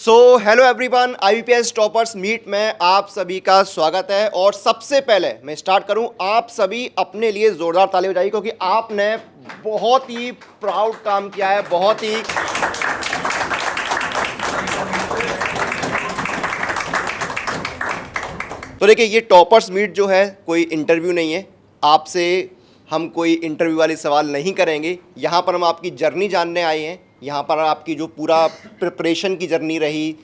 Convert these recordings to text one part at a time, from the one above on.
सो hello everyone, IBPS toppers meet में आप सभी का स्वागत है। और सबसे पहले मैं स्टार्ट करूं, आप सभी अपने लिए ज़ोरदार ताली बजाइए क्योंकि आपने बहुत ही प्राउड काम किया है, बहुत ही तो देखिए, ये टॉपर्स मीट जो है कोई इंटरव्यू नहीं है। आपसे हम कोई इंटरव्यू वाले सवाल नहीं करेंगे। यहाँ पर हम आपकी जर्नी जानने आए हैं। यहाँ पर आपकी जो पूरा प्रिपरेशन की जर्नी रही,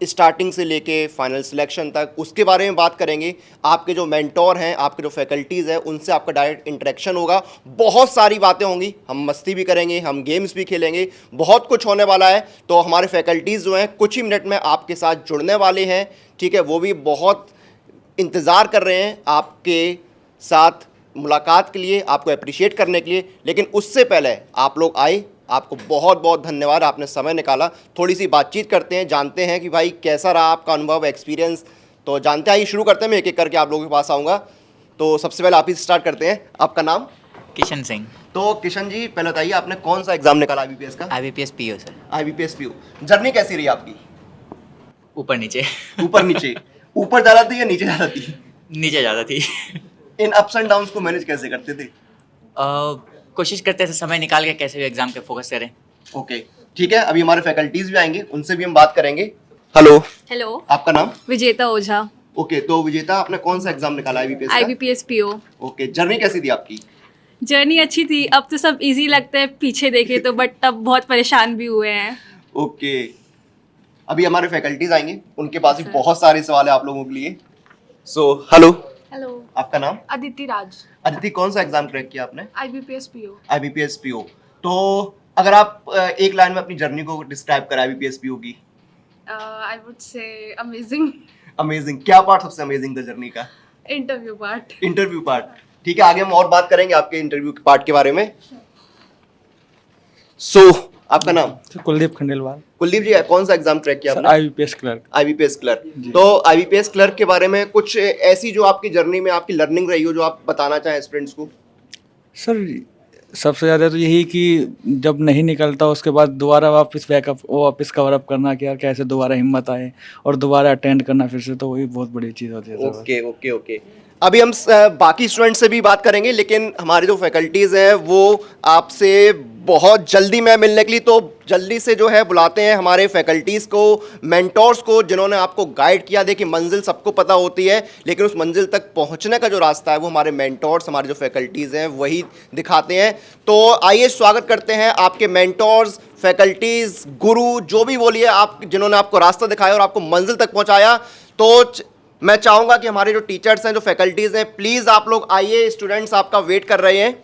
स्टार्टिंग से लेके फाइनल सिलेक्शन तक, उसके बारे में बात करेंगे। आपके जो मेंटोर हैं, आपके जो फैकल्टीज़ हैं, उनसे आपका डायरेक्ट इंटरेक्शन होगा। बहुत सारी बातें होंगी, हम मस्ती भी करेंगे, हम गेम्स भी खेलेंगे, बहुत कुछ होने वाला है। तो हमारे फैकल्टीज़ जो हैं कुछ ही मिनट में आपके साथ जुड़ने वाले हैं, ठीक है। वो भी बहुत इंतज़ार कर रहे हैं आपके साथ मुलाकात के लिए, आपको अप्रिशिएट करने के लिए। लेकिन उससे पहले आप लोग आए, आपको बहुत बहुत धन्यवाद, आपने समय निकाला। थोड़ी सी बातचीत करते हैं, जानते हैं कि भाई कैसा रहा आपका अनुभव, एक्सपीरियंस। तो जानते आइए, शुरू करते हैं। मैं एक एक करके आप लोगों के पास आऊँगा। तो सबसे पहले आप ही स्टार्ट करते हैं। आपका नाम? किशन सिंह। तो किशन जी, पहले बताइए आपने कौन सा एग्जाम निकाला आईबीपीएस का? IBPS PO sir. IBPS PO. Journey कैसी रही आपकी? ऊपर नीचे। ऊपर नीचे? ऊपर ज़्यादा थी या नीचे ज़्यादा थी? नीचे ज़्यादा थी। इन अप्स एंड डाउन्स को मैनेज कैसे करते थे? कोशिश करते थे समय निकाल के कैसे भी एग्जाम पे फोकस करें। ओके, ठीक है। अभी हमारे फैकल्टीज भी आएंगे, उनसे भी हम बात करेंगे। हेलो। हेलो, आपका नाम? विजेता ओझा। ओके, तो विजेता, आपने कौन सा एग्जाम निकाला आईबीपीएस का? IBPS PO. ओके, जर्नी कैसी थी आपकी? जर्नी अच्छी थी। अब तो सब इजी लगता है पीछे देखे तो, बट तब बहुत परेशान भी हुए हैं। ओके, अभी हमारे फैकल्टीज आएंगे, उनके पास भी बहुत सारे सवाल है आप लोगों के लिए। So hello. हेलो, आपका नाम? अदिति राज। अदिति, कौन सा एग्जाम क्रैक किया आपने? IBPS PO. IBPS PO. तो अगर आप एक लाइन में अपनी जर्नी को डिस्क्राइब करें आईबीपीएस पीओ की। I would say amazing. Amazing. क्या पार्ट सबसे अमेजिंग था जर्नी का? Interview part. Interview part. ठीक है, आगे हम और बात करेंगे आपके इंटरव्यू के पार्ट के बारे में। आपका नाम? कुलदीप खंडेलवाल। कुलदीप जी, कौन सा एग्जाम क्रैक किया आपने? IBPS clerk. IBPS clerk. तो आईबीपीएस क्लर्क के बारे में कुछ ऐसी जो आपकी जर्नी में आपकी लर्निंग रही हो, जो आप बताना चाहें स्टूडेंट्स को? सर, सबसे ज़्यादा तो यही कि जब नहीं निकलता उसके बाद दोबारा वापस कवर अप करना कि यार कैसे दोबारा हिम्मत आए और दोबारा अटेंड करना फिर से, तो वही बहुत बड़ी चीज़ होती है सर। Okay okay okay. अभी हम बाकी स्टूडेंट से भी बात करेंगे, लेकिन हमारे जो फैकल्टीज़ हैं वो आपसे बहुत जल्दी में मिलने के लिए, तो जल्दी से जो है बुलाते हैं हमारे फैकल्टीज़ को, मेंटोर्स को, जिन्होंने आपको गाइड किया। देखिए, मंजिल सबको पता होती है, लेकिन उस मंजिल तक पहुंचने का जो रास्ता है वो हमारे मेंटोर्स, हमारे जो फैकल्टीज़ हैं वही दिखाते हैं। तो आइए स्वागत करते हैं आपके मेंटोर्स, फैकल्टीज़, गुरु, जो भी बोलिए आप, जिन्होंने आपको रास्ता दिखाया और आपको मंजिल तक पहुँचाया। तो मैं चाहूँगा कि हमारे जो टीचर्स हैं, जो फैकल्टीज़ हैं, प्लीज़ आप लोग आइए, स्टूडेंट्स आपका वेट कर रहे हैं।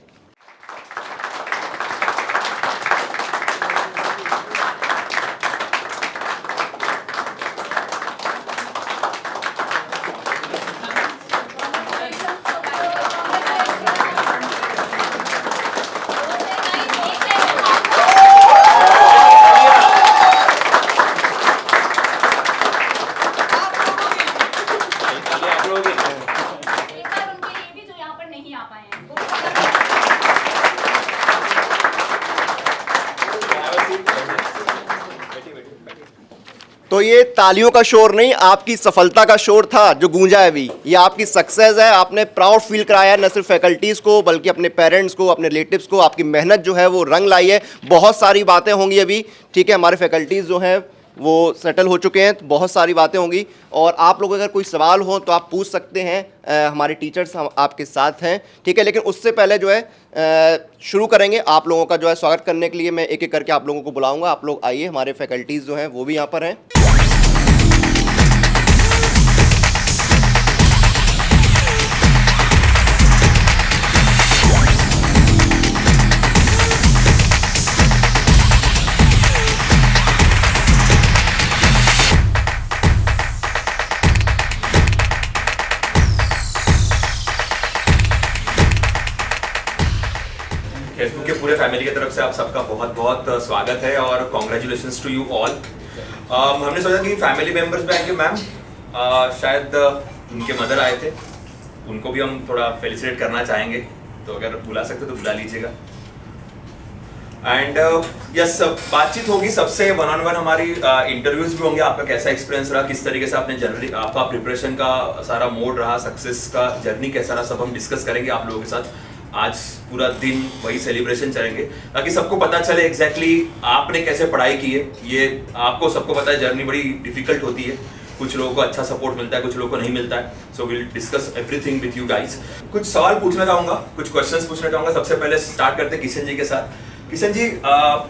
तो ये तालियों का शोर नहीं, आपकी सफलता का शोर था जो गूंजा है अभी। ये आपकी सक्सेस है, आपने प्राउड फील कराया है न सिर्फ फैकल्टीज़ को बल्कि अपने पेरेंट्स को, अपने रिलेटिव्स को। आपकी मेहनत जो है वो रंग लाई है। बहुत सारी बातें होंगी अभी, ठीक है। हमारे फैकल्टीज़ जो हैं वो सेटल हो चुके हैं, तो बहुत सारी बातें होंगी। और आप लोग अगर कोई सवाल हो तो आप पूछ सकते हैं, हमारे टीचर्स हम आपके साथ हैं, ठीक है। लेकिन उससे पहले जो है शुरू करेंगे। आप लोगों का जो है स्वागत करने के लिए मैं एक एक करके आप लोगों को बुलाऊंगा। आप लोग आइए, हमारे फैकल्टीज़ जो हैं वो भी यहाँ पर हैं। फेसबुक के पूरे फैमिली की तरफ से आप सबका बहुत बहुत स्वागत है और कॉन्ग्रेचुलेशंस टू यू ऑल। हमने सोचा कि फैमिली मेंबर्स भी आएंगे मैम, शायद उनके मदर आए थे, उनको भी हम थोड़ा फेलिसिटेट करना चाहेंगे, तो अगर बुला सकते तो बुला लीजिएगा। एंड यस, बातचीत होगी सबसे, वन ऑन वन हमारी इंटरव्यूज भी होंगे। आपका कैसा एक्सपीरियंस रहा, किस तरीके से आपने जनरली आपका प्रिपरेशन का सारा मोड रहा, सक्सेस का जर्नी कैसा रहा, सब हम डिस्कस करेंगे आप लोगों के साथ। आज पूरा दिन वही सेलिब्रेशन चलेंगे ताकि सबको पता चले एग्जैक्टली आपने कैसे पढ़ाई की है। ये आपको सबको पता है जर्नी बड़ी डिफिकल्ट होती है, कुछ लोगों को अच्छा सपोर्ट मिलता है, कुछ लोगों को नहीं मिलता है। So will discuss everything with you guys. कुछ सवाल पूछना चाहूँगा, कुछ क्वेश्चंस पूछना चाहूँगा। सबसे पहले स्टार्ट करते हैं किशन जी के साथ। किशन जी,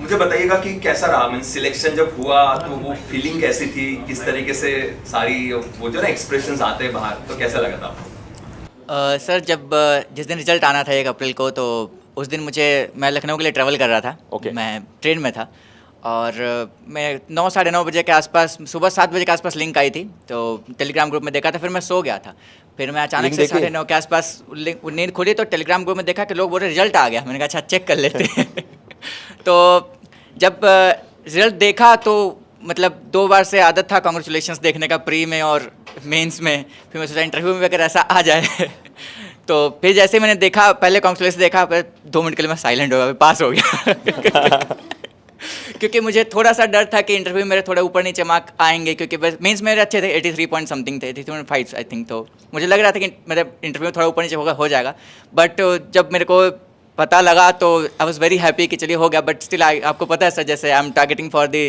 मुझे बताइएगा कि कैसा रहा, मीन सिलेक्शन जब हुआ तो वो फीलिंग कैसी थी, किस तरीके से सारी वो जो ना एक्सप्रेशंस आते हैं बाहर, तो कैसा लगा था आपको? सर जब जिस दिन रिजल्ट आना था 1 अप्रैल को, तो उस दिन मैं लखनऊ के लिए ट्रैवल कर रहा था। Okay. मैं ट्रेन में था और मैं 9 साढ़े 9 बजे के आसपास, सुबह 7 बजे के आसपास लिंक आई थी, तो टेलीग्राम ग्रुप में देखा था। फिर मैं सो गया था। फिर मैं अचानक लिंक से देखी? 9:30 के आसपास नींद खुली तो टेलीग्राम ग्रुप में देखा कि लोग बोल रहे रिजल्ट आ गया। मैंने कहा अच्छा चेक कर लेते हैं। तो जब रिजल्ट देखा तो मतलब 2 बार से आदत था कांग्रेचुलेशंस देखने का, प्री में और मेंस में। फिर मैं सोचा इंटरव्यू में अगर ऐसा आ जाए तो फिर जैसे मैंने देखा, पहले कांग्रेचुलेशन देखा, फिर 2 मिनट के लिए मैं साइलेंट हो गया, पास हो गया। क्योंकि मुझे थोड़ा सा डर था कि इंटरव्यू मेरे थोड़े ऊपर नीचे मार्क आएंगे, क्योंकि बस मेंस मेरे अच्छे थे, 83 पॉइंट समथिंग थे, 83.5 आई थिंक। तो मुझे लग रहा था कि मेरा इंटरव्यू थोड़ा ऊपर नीचे हो जाएगा। बट जब मेरे को पता लगा तो आई वॉज वेरी हैप्पी कि चलिए हो गया। बट स्टिल आपको पता है सर, जैसे आई am targeting for the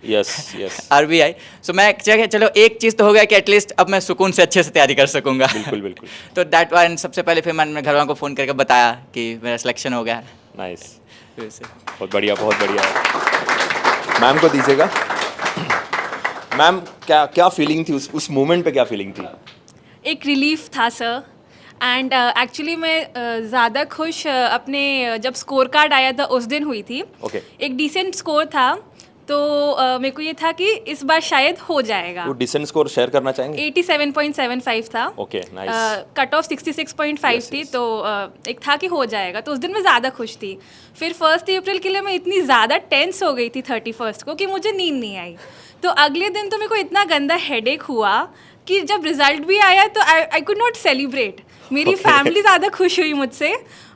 yes yes RBI। सो मैं चलो एक चीज़ तो हो गया कि एटलीस्ट अब मैं सुकून से अच्छे से तैयारी कर सकूंगा। बिल्कुल बिल्कुल। तो दैट वन सबसे पहले फिर मैंने घर वालों को फ़ोन करके बताया कि मेरा सिलेक्शन हो गया। नाइस, फिर से बहुत बढ़िया बहुत बढ़िया। मैम को दीजिएगा। मैम, क्या क्या फीलिंग थी उस मोमेंट पे, क्या फीलिंग थी? एक रिलीफ था सर। एंड एक्चुअली मैं ज़्यादा खुश अपने जब स्कोर कार्ड आया था उस दिन हुई थी। Okay. एक डिसेंट स्कोर था, तो मेरे को ये था कि इस बार शायद हो जाएगा। वो डिसेंट स्कोर शेयर करना चाहेंगे? 87.75 था। Okay, nice. Cut off 66.5 Yes, थी। yes. तो एक था कि हो जाएगा, तो उस दिन मैं ज़्यादा खुश थी। फिर 1 अप्रैल के लिए मैं इतनी ज़्यादा टेंस हो गई थी 31 को कि मुझे नींद नहीं आई। तो अगले दिन तो मेरे को इतना गंदा हेडेक हुआ कि जब रिजल्ट भी आया तो आई कुड नॉट सेलिब्रेट। मेरी फैमिली ज़्यादा खुश हुई मुझसे,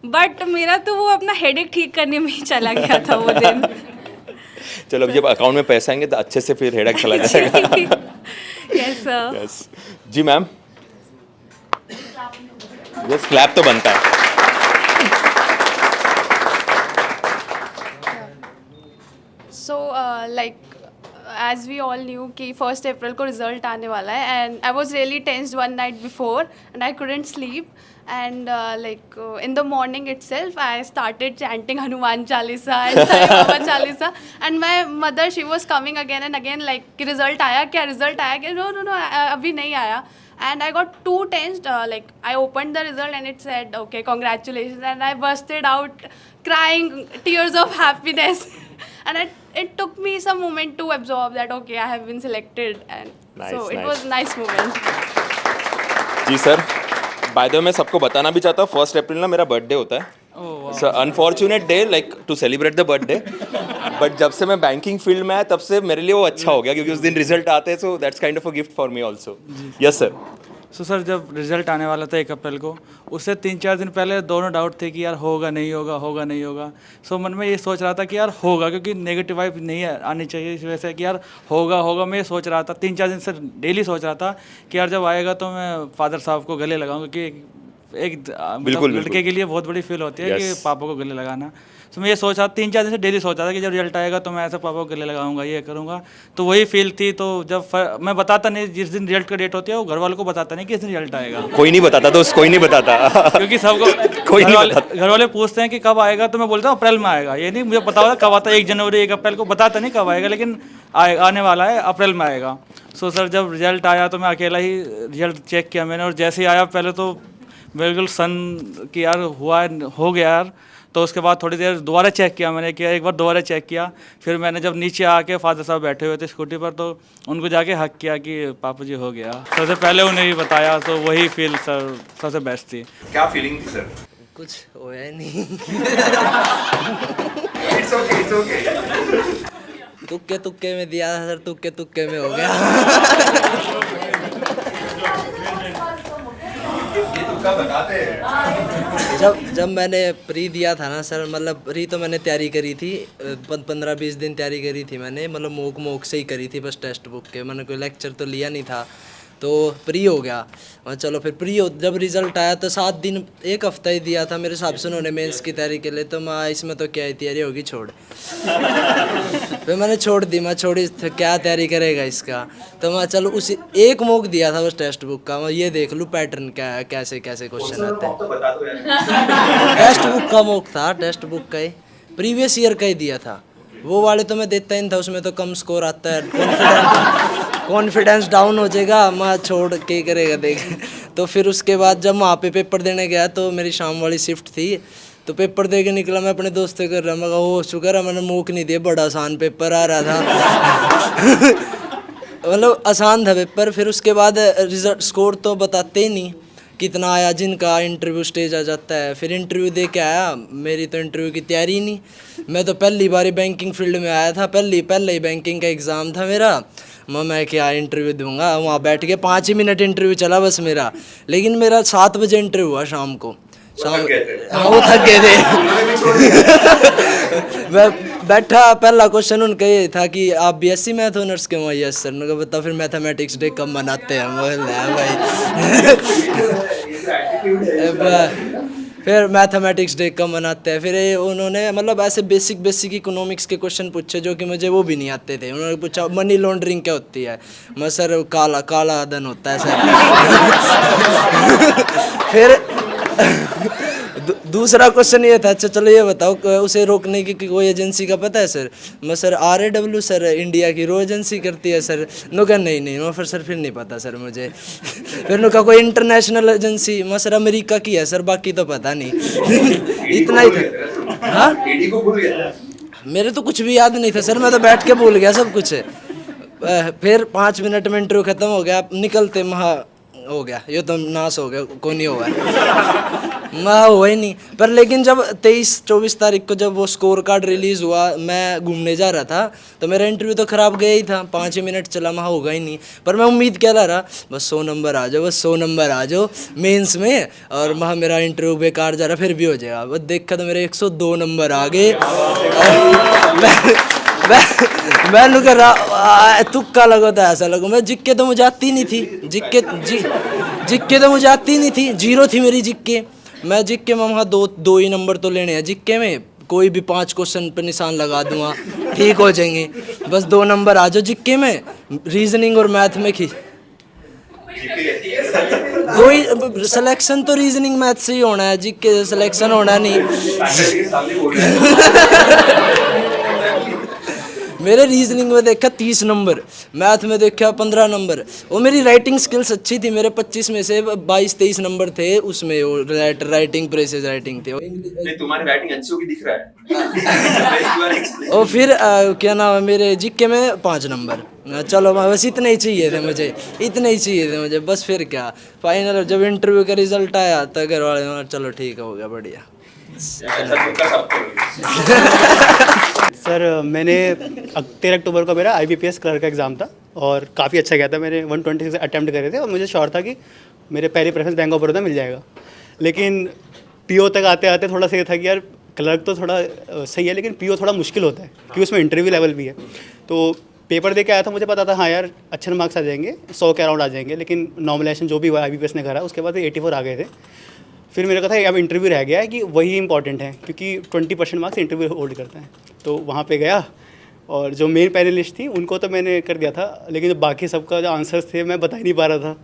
बट मेरा तो वो अपना हेडेक ठीक करने में ही चला गया था वो दिन। चलो, अब जब अकाउंट में पैसे आएंगे तो अच्छे से फिर हेडेक चला जाएगा। Yes sir. यस जी मैम। यस, क्लैप तो बनता है। So, as we all knew कि 1 अप्रैल को रिजल्ट आने वाला है, and I was really tensed one night before and I couldn't sleep, and in the morning itself I started chanting Hanuman Chalisa and Sai Baba Chalisa, and my mother, she was coming again and again like कि result आया क्या, no अभी नहीं आया। And I got too tensed, I opened the result and it said, okay, congratulations, and I busted out crying tears of happiness. And it took me some moment to absorb that, okay, I have been selected, and Nice, so it nice. was a nice moment. जी sir, by the way मैं सबको बताना भी चाहता हूँ, 1 अप्रैल ना मेरा birthday होता है। So unfortunate day like to celebrate the birthday, but जब से मैं बैंकिंग फील्ड में आया तब से मेरे लिए वो अच्छा हो गया, क्योंकि उस दिन रिजल्ट आते हैं। So that's kind of a gift for me also. Yes sir. So sir, जब रिजल्ट आने वाला था 1 अप्रैल को, उससे 3-4 दिन पहले दोनों डाउट थे कि यार होगा नहीं होगा। सो मन में ये सोच रहा था कि यार होगा, क्योंकि नेगेटिव वाइब नहीं आनी चाहिए इस वजह से कि यार होगा। मैं ये सोच रहा था 3-4 दिन से, डेली सोच रहा था कि यार जब आएगा तो मैं फादर साहब को गले लगाऊंगा, क्योंकि एक बिल्कुल। लड़के के लिए बहुत बड़ी फील होती है Yes. कि पापा को गले लगाना। तो मैं ये सोच रहा था 3-4 दिन से, डेली सोच रहा था कि जब रिजल्ट आएगा तो मैं ऐसे पापा को गले लगाऊंगा, ये करूंगा। तो वही फील थी। तो जब मैं बताता नहीं, जिस दिन रिजल्ट का डेट होती है वो घर वालों को बताता नहीं कि इस दिन रिजल्ट आएगा, कोई नहीं बताता दोस्त, कोई नहीं बताता। क्योंकि सबको कोई नहीं घर वाले पूछते हैं कि कब आएगा, तो मैं बोलता हूँ अप्रैल में आएगा। ये नहीं मुझे पता होता कब आता है, 1 जनवरी 1 अप्रैल को बताता नहीं कब आएगा, लेकिन आने वाला है, अप्रैल में आएगा। सो सर, जब रिजल्ट आया तो मैं अकेला ही रिजल्ट चेक किया मैंने, और जैसे ही आया पहले तो बिल्कुल सन कि यार हो गया यार। तो उसके बाद थोड़ी देर दोबारा चेक किया मैंने, कि एक बार दोबारा चेक किया। फिर मैंने जब नीचे आके फादर साहब बैठे हुए थे स्कूटी पर, तो उनको जाके हक किया कि पापा जी हो गया। सबसे पहले उन्हें ही बताया, तो वही फील सर सबसे बेस्ट थी। क्या फीलिंग थी सर? कुछ होया नहीं। It's okay. तुक्के में दिया था सर, तुक्के में हो गया। आपका बताते हैं। जब मैंने प्री दिया था ना सर, मतलब प्री तो मैंने तैयारी करी थी, 15-20 दिन तैयारी करी थी मैंने, मतलब मोक से ही करी थी बस टेक्स्ट बुक के, मैंने कोई लेक्चर तो लिया नहीं था। तो प्री हो गया और चलो फिर जब रिज़ल्ट आया तो 7 दिन 1 हफ्ता ही दिया था मेरे हिसाब से उन्होंने मेंस की तैयारी के लिए, तो मैं इसमें तो क्या ही तैयारी होगी, छोड़। फिर मैंने छोड़ दी, मैं छोड़ी क्या तैयारी करेगा इसका, तो मैं चलो उसी 1 मॉक दिया था बस टेक्स्ट बुक का, मैं ये देख लूँ पैटर्न क्या है, कैसे कैसे क्वेश्चन आते हैं। तो बता दो यार। टेक्स्ट बुक का मॉक था, टेक्स्ट बुक का ही प्रीवियस ईयर का ही दिया था, वो वाले तो मैं देता ही नहीं था, उसमें तो कम स्कोर आता है, कॉन्फिडेंस डाउन हो जाएगा, मैं छोड़ के करेगा देख। तो फिर उसके बाद जब वहाँ पे पेपर देने गया तो मेरी शाम वाली शिफ्ट थी, तो पेपर दे के निकला, मैं अपने दोस्तों कर रहा, मैं कहा हो शुक्र है मैंने मॉक नहीं दिया, बड़ा आसान पेपर आ रहा था। मतलब आसान था पेपर। फिर उसके बाद रिजल्ट स्कोर तो बताते ही नहीं कितना आया, जिनका इंटरव्यू स्टेज आ जाता है। फिर इंटरव्यू दे के आया, मेरी तो इंटरव्यू की तैयारी ही नहीं, मैं तो पहली बार बैंकिंग फील्ड में आया था, पहले ही बैंकिंग का एग्ज़ाम था मेरा, मैं क्या इंटरव्यू दूंगा, वहाँ बैठ के 5 ही मिनट इंटरव्यू चला बस मेरा, लेकिन मेरा 7 बजे इंटरव्यू हुआ शाम को। हाँ वो थक गए थे। मैं बैठा, पहला क्वेश्चन उनका ये था कि आप बीएससी मैथ ऑनर्स के हो? Yes sir. उन्होंने बताया फिर मैथमेटिक्स डे कब मनाते हैं? भाई फिर मैथमेटिक्स डे कब मनाते हैं? फिर उन्होंने मतलब ऐसे बेसिक इकोनॉमिक्स के क्वेश्चन पूछे जो कि मुझे वो भी नहीं आते थे। उन्होंने पूछा मनी लॉन्ड्रिंग क्या होती है? मैं सर काला धन होता है सर। फिर दूसरा क्वेश्चन ये था, अच्छा चलो ये बताओ उसे रोकने की कोई एजेंसी का पता है सर? मैं सर RAW सर इंडिया की रो एजेंसी करती है सर। नो कहा नहीं मैं फिर नहीं पता सर मुझे। फिर नो कहा कोई इंटरनेशनल एजेंसी? मैं सर अमेरिका की है सर, बाकी तो पता नहीं। इतना ही था। हाँ मेरे तो कुछ भी याद नहीं था सर, मैं तो बैठ के भूल गया सब कुछ। फिर 5 मिनट में इंटरव्यू खत्म हो गया, निकलते महा हो गया, ये तो नाश हो गया, कोई नहीं होगा। मैं हुआ ही नहीं। पर लेकिन जब 23-24 तारीख को जब वो स्कोर कार्ड रिलीज़ हुआ, मैं घूमने जा रहा था, तो मेरा इंटरव्यू तो ख़राब गया ही था, 5 ही मिनट चला, वहाँ होगा ही नहीं। पर मैं उम्मीद क्या ला रहा, बस 100 नंबर आ जाओ, बस 100 नंबर आ जाओ मेंस में, और वहाँ मेरा इंटरव्यू बेकार जा रहा, फिर भी हो जाएगा। बस देखा तो मेरे 102 नंबर आ गए। मैं कर रहा तुक्का लगा था, ऐसा लगा मैं जिक्के तो मुझे आती नहीं थी, जिक्के तो मुझे आती नहीं थी, 0 थी मेरी जिक्के। मैं जिक्के में वहाँ दो ही नंबर तो लेने हैं, जिक्के में कोई भी 5 क्वेश्चन पर निशान लगा दूंगा, ठीक हो जाएंगे। बस 2 नंबर आ जाओ जिक्के में, रीजनिंग और मैथ में दो ही सिलेक्शन तो रीजनिंग मैथ से ही होना है, जिक्के सिलेक्शन होना नहीं। मेरे रीजनिंग में देखा 30 नंबर, मैथ में देखा 15 नंबर। वो मेरी राइटिंग स्किल्स अच्छी थी, मेरे 25 में से 22-23 नंबर थे उसमें, वो राइटिंग प्रेसेज राइटिंग थे। तुम्हारी राइटिंग अच्छी होगी दिख रहा है। और फिर क्या नाम है, मेरे जिक्के में 5 नंबर। चलो बस इतने ही चाहिए थे मुझे, बस। फिर क्या फाइनल जब इंटरव्यू का रिजल्ट आया तो घर वाले चलो ठीक हो गया, बढ़िया। सर मैंने 13 अक्टूबर को मेरा IBPS क्लर्क का एग्ज़ाम था और काफ़ी अच्छा गया था। मैंने 126 अटैम्प्ट करे थे और मुझे श्योर था कि मेरे पहली प्रेफरेंस बैंक ऑफ बड़ौदा मिल जाएगा। लेकिन PO तक आते आते थोड़ा सा ये था कि यार क्लर्क तो थोड़ा सही है, लेकिन PO थोड़ा मुश्किल होता है क्योंकि उसमें इंटरव्यू लेवल भी है। तो पेपर दे के आया था, मुझे पता था हाँ यार अच्छे मार्क्स आ जाएंगे, 100 के अराउंड आ जाएंगे। लेकिन नॉर्मलाइजेशन जो भी हुआ IBPS ने करा, उसके बाद 84 आ गए थे। फिर मेरे को था अब इंटरव्यू रह गया है कि वही इंपॉर्टेंट है, क्योंकि 20% मार्क्स इंटरव्यू होल्ड करते हैं। तो वहाँ पे गया और जो मेन पैनलिस्ट थी उनको तो मैंने कर दिया था, लेकिन जो बाकी सबका जो आंसर्स थे मैं बता ही नहीं पा रहा था।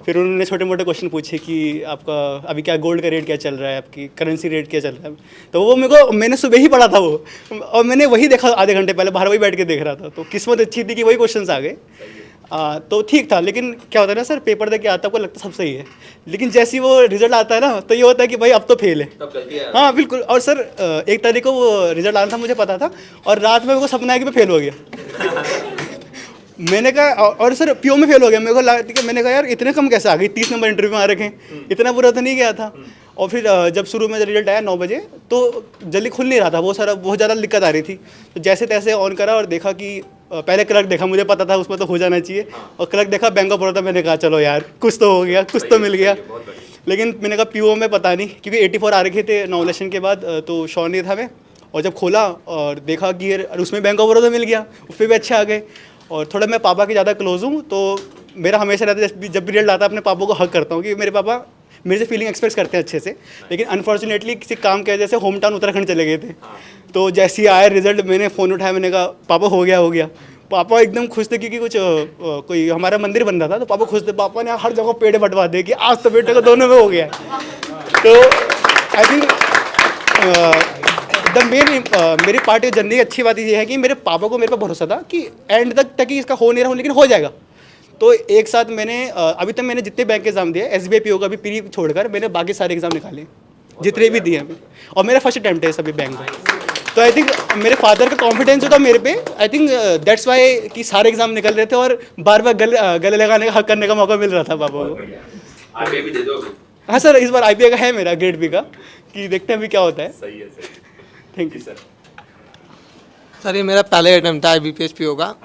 फिर उन्होंने छोटे मोटे क्वेश्चन पूछे कि आपका अभी क्या गोल्ड का रेट क्या चल रहा है, आपकी करेंसी रेट क्या चल रहा है। तो वो मैंने सुबह ही पढ़ा था वो, और मैंने वही देखा आधे घंटे पहले, बाहर वही बैठ के देख रहा था। तो किस्मत अच्छी थी कि वही क्वेश्चन आ गए। तो ठीक था। लेकिन क्या होता है ना सर, पेपर दे के आता आपको लगता सब सही है, लेकिन जैसे ही वो रिजल्ट आता है ना तो ये होता है कि भाई अब तो फेल है। हाँ बिल्कुल। और सर 1 तारीख को वो रिजल्ट आना था, मुझे पता था, और रात में मेरे को सपना है कि मैं फेल हो गया। मैंने कहा, और सर PO में फेल हो गया। मेरे को लगा कि मैंने कहा यार इतने कम कैसे आ गई, 30 नंबर इंटरव्यू में आ रखे हैं, इतना बुरा तो नहीं गया था। और फिर जब शुरू में रिजल्ट आया 9 बजे, तो जल्दी खुल नहीं रहा था, बहुत ज़्यादा दिक्कत आ रही थी। तो जैसे तैसे ऑन करा और देखा कि पहले क्लर्क देखा, मुझे पता था उसमें तो हो जाना चाहिए, और क्लर्क देखा बैंक ऑफ बड़ौदा। मैंने कहा चलो यार कुछ तो हो गया, कुछ तो मिल गया। लेकिन मैंने कहा पीओ में पता नहीं, क्योंकि 84 आ रखे थे नॉमिनेशन के बाद, तो श्योर नहीं था मैं। और जब खोला और देखा कि यार उसमें बैंक ऑफ बड़ौदा मिल गया, उस पर भी अच्छे आ गए। और थोड़ा मैं पापा के ज़्यादा क्लोज हूँ, तो मेरा हमेशा रहता है जब भी रिजल्ट आता है अपने पापा को हक करता हूँ कि मेरे पापा मेरे से फीलिंग एक्सप्रेस करते हैं अच्छे से। लेकिन अनफॉर्चुनेटली किसी काम की वजह से होम टाउन उत्तराखंड चले गए थे। तो जैसे ही आया रिजल्ट, मैंने फ़ोन उठाया, मैंने कहा पापा हो गया। पापा एकदम खुश थे, क्योंकि कुछ कोई हमारा मंदिर बन रहा था, तो पापा खुश थे। पापा ने हर जगह पेड़ बंटवा दे कि आज तो बेटे को दोनों में हो गया है। तो आई थिंक द मेन मेरी पार्टी जर्नी की अच्छी बात ये है कि मेरे पापा को मेरे पर भरोसा था कि एंड तक ही इसका हो नहीं रहा, लेकिन हो जाएगा। तो एक साथ मैंने अभी तक मैंने जितने बैंक के एग्जाम दिए, SBI PO का भी प्री छोड़कर मैंने बाकी सारे एग्जाम निकाले, जितने भी दिए हैं। और मेरा फर्स्ट अटैम्प्ट है सभी बैंक का। तो आई थिंक मेरे फादर का कॉन्फिडेंस जो था मेरे पे, आई थिंक दैट्स वाई कि सारे एग्जाम निकल रहे थे और बार बार गले लगाने का हक करने का मौका मिल रहा था पापा को। RBI भी दे दो अभी। हाँ सर, इस बार IBA का है मेरा ग्रेड B का, कि देखते हैं अभी क्या होता है। सही है। Thank you sir. सर ये मेरा पहले अटैम्प्ट था IBPS PO का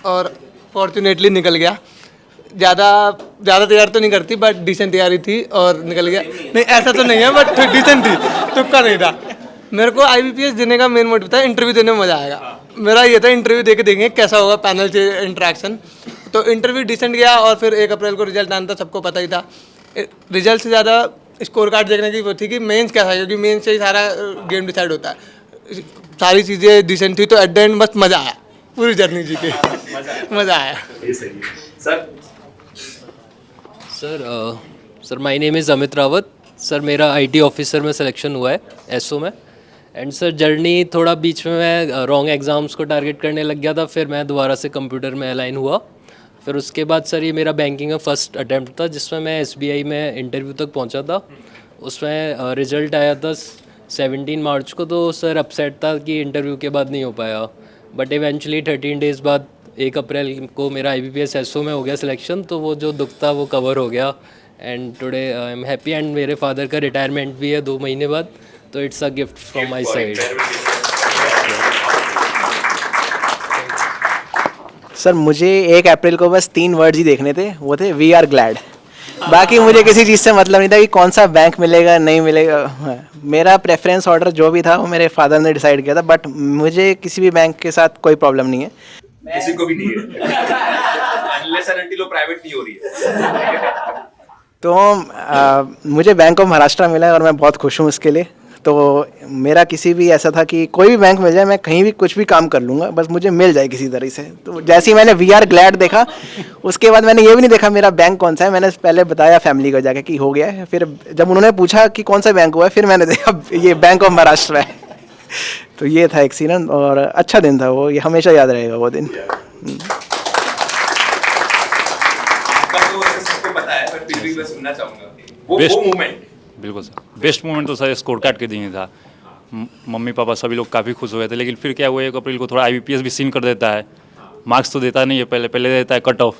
और फॉर्चुनेटली निकल गया। ज़्यादा तैयार तो नहीं करती, बट डिसेंट तैयारी थी और निकल गया। नहीं ऐसा तो नहीं है, बट डिसेंट थी, तुक्का नहीं था। मेरे को IBPS देने का मेन मोटिव था इंटरव्यू देने में मज़ा आएगा। मेरा ये था इंटरव्यू दे के देखेंगे कैसा होगा पैनल से इंटरेक्शन। तो इंटरव्यू डिसेंट गया और फिर 1 अप्रैल को रिजल्ट आना था, सबको पता ही था। रिजल्ट से ज़्यादा स्कोर कार्ड देखने की वो थी कि मेंस कैसा है, क्योंकि मेंस से ही सारा गेम डिसाइड होता है। सारी चीज़ें डिसेंट थी, तो एट द एंड बस मज़ा आया, पूरी जर्नी जी के मज़ा आया। ये सही है sir. Sir my name is Amit Rawat. Sir मेरा IT ऑफिसर में सिलेक्शन हुआ है SO में। एंड सर जर्नी थोड़ा बीच में मैं रॉन्ग एग्ज़ाम्स को टारगेट करने लग गया था, फिर मैं दोबारा से कंप्यूटर में अलाइन हुआ। फिर उसके बाद सर ये मेरा बैंकिंग का फर्स्ट अटैम्प्ट था, जिसमें मैं SBI में इंटरव्यू तक पहुंचा था। उसमें रिज़ल्ट आया था 17 मार्च को, तो सर अपसेट था कि इंटरव्यू के बाद नहीं हो पाया। बट इवेंचुअली 13 डेज़ बाद 1 अप्रैल को मेरा IBPS SO में हो गया सिलेक्शन, तो वो जो दुख था वो कवर हो गया। And today I am happy. And मेरे फादर का रिटायरमेंट भी है 2 महीने बाद, तो it's a gift from my side. Sir मुझे 1 अप्रैल को बस 3 वर्ड्स ही देखने थे, वो थे वी आर ग्लैड। बाकी मुझे किसी चीज़ से मतलब नहीं था कि कौन सा बैंक मिलेगा नहीं मिलेगा। मेरा प्रेफरेंस ऑर्डर जो भी था वो मेरे फादर ने डिसाइड किया था, बट मुझे किसी भी बैंक के साथ कोई प्रॉब्लम नहीं है। किसी को भी नहीं है अनलेस एंड अनटिल वो प्राइवेट नहीं हो रही है। तो मुझे बैंक ऑफ महाराष्ट्र मिला है और मैं बहुत खुश हूँ उसके लिए। तो मेरा किसी भी ऐसा था कि कोई भी बैंक मिल जाए, मैं कहीं भी कुछ भी काम कर लूँगा, बस मुझे मिल जाए किसी तरह से। तो जैसे ही मैंने वी आर ग्लैड देखा, उसके बाद मैंने ये भी नहीं देखा मेरा बैंक कौन सा है, मैंने पहले बताया फैमिली को जाके कि हो गया है। फिर जब उन्होंने पूछा कि कौन सा बैंक हुआ है, फिर मैंने देखा ये बैंक ऑफ महाराष्ट्र है। तो ये था एक्सीडेंट और अच्छा दिन था वो, ये हमेशा याद रहेगा वो दिन। पता है, पर फिर भी मैं सुनना चाहूँगा वो मोमेंट। बिल्कुल सर, बेस्ट मोमेंट तो सर स्कोर कार्ड के दिन ही था। मम्मी पापा सभी लोग काफ़ी खुश हो गए थे, लेकिन फिर क्या हुआ 1 अप्रैल को थोड़ा IBPS भी सीन कर देता है। मार्क्स तो देता नहीं है, पहले देता है कट ऑफ,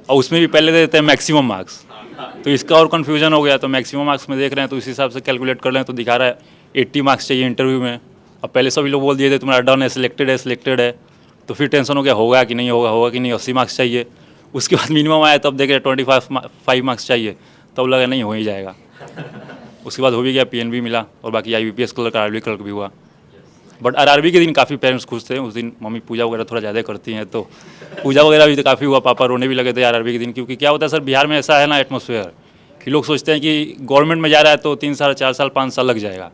और उसमें भी पहले देता है मैक्सिमम मार्क्स। तो इसका और कन्फ्यूजन हो गया। तो मैक्सिमम मार्क्स में देख रहे हैं, तो इस हिसाब से कैलकुलेट कर रहे हैं, तो दिखा रहा है 80 मार्क्स चाहिए इंटरव्यू में। अब पहले सभी लोग बोल दिए थे तुम्हारा डन है, सिलेक्टेड है। तो फिर टेंशन हो गया, होगा कि नहीं होगा कि नहीं, 80 मार्क्स चाहिए। उसके बाद मिनिमम आया, तब देख रहे 25 मार्क्स चाहिए, तब लगा नहीं हो ही जाएगा। उसके बाद हो भी गया, PNB मिला, और बाकी IBPS क्लर्क RRB क्लर्क भी हुआ। बट RRB के दिन काफ़ी पेरेंट्स खुश थे। उस दिन मम्मी पूजा वगैरह थोड़ा ज़्यादा करती हैं, तो पूजा वगैरह भी तो काफ़ी हुआ। पापा रोने भी लगे थे RRB के दिन, क्योंकि क्या होता है सर, बिहार में ऐसा है ना एटमोसफेयर कि लोग सोचते हैं कि गवर्नमेंट में जा रहा है तो 3 साल 4 साल 5 साल लग जाएगा।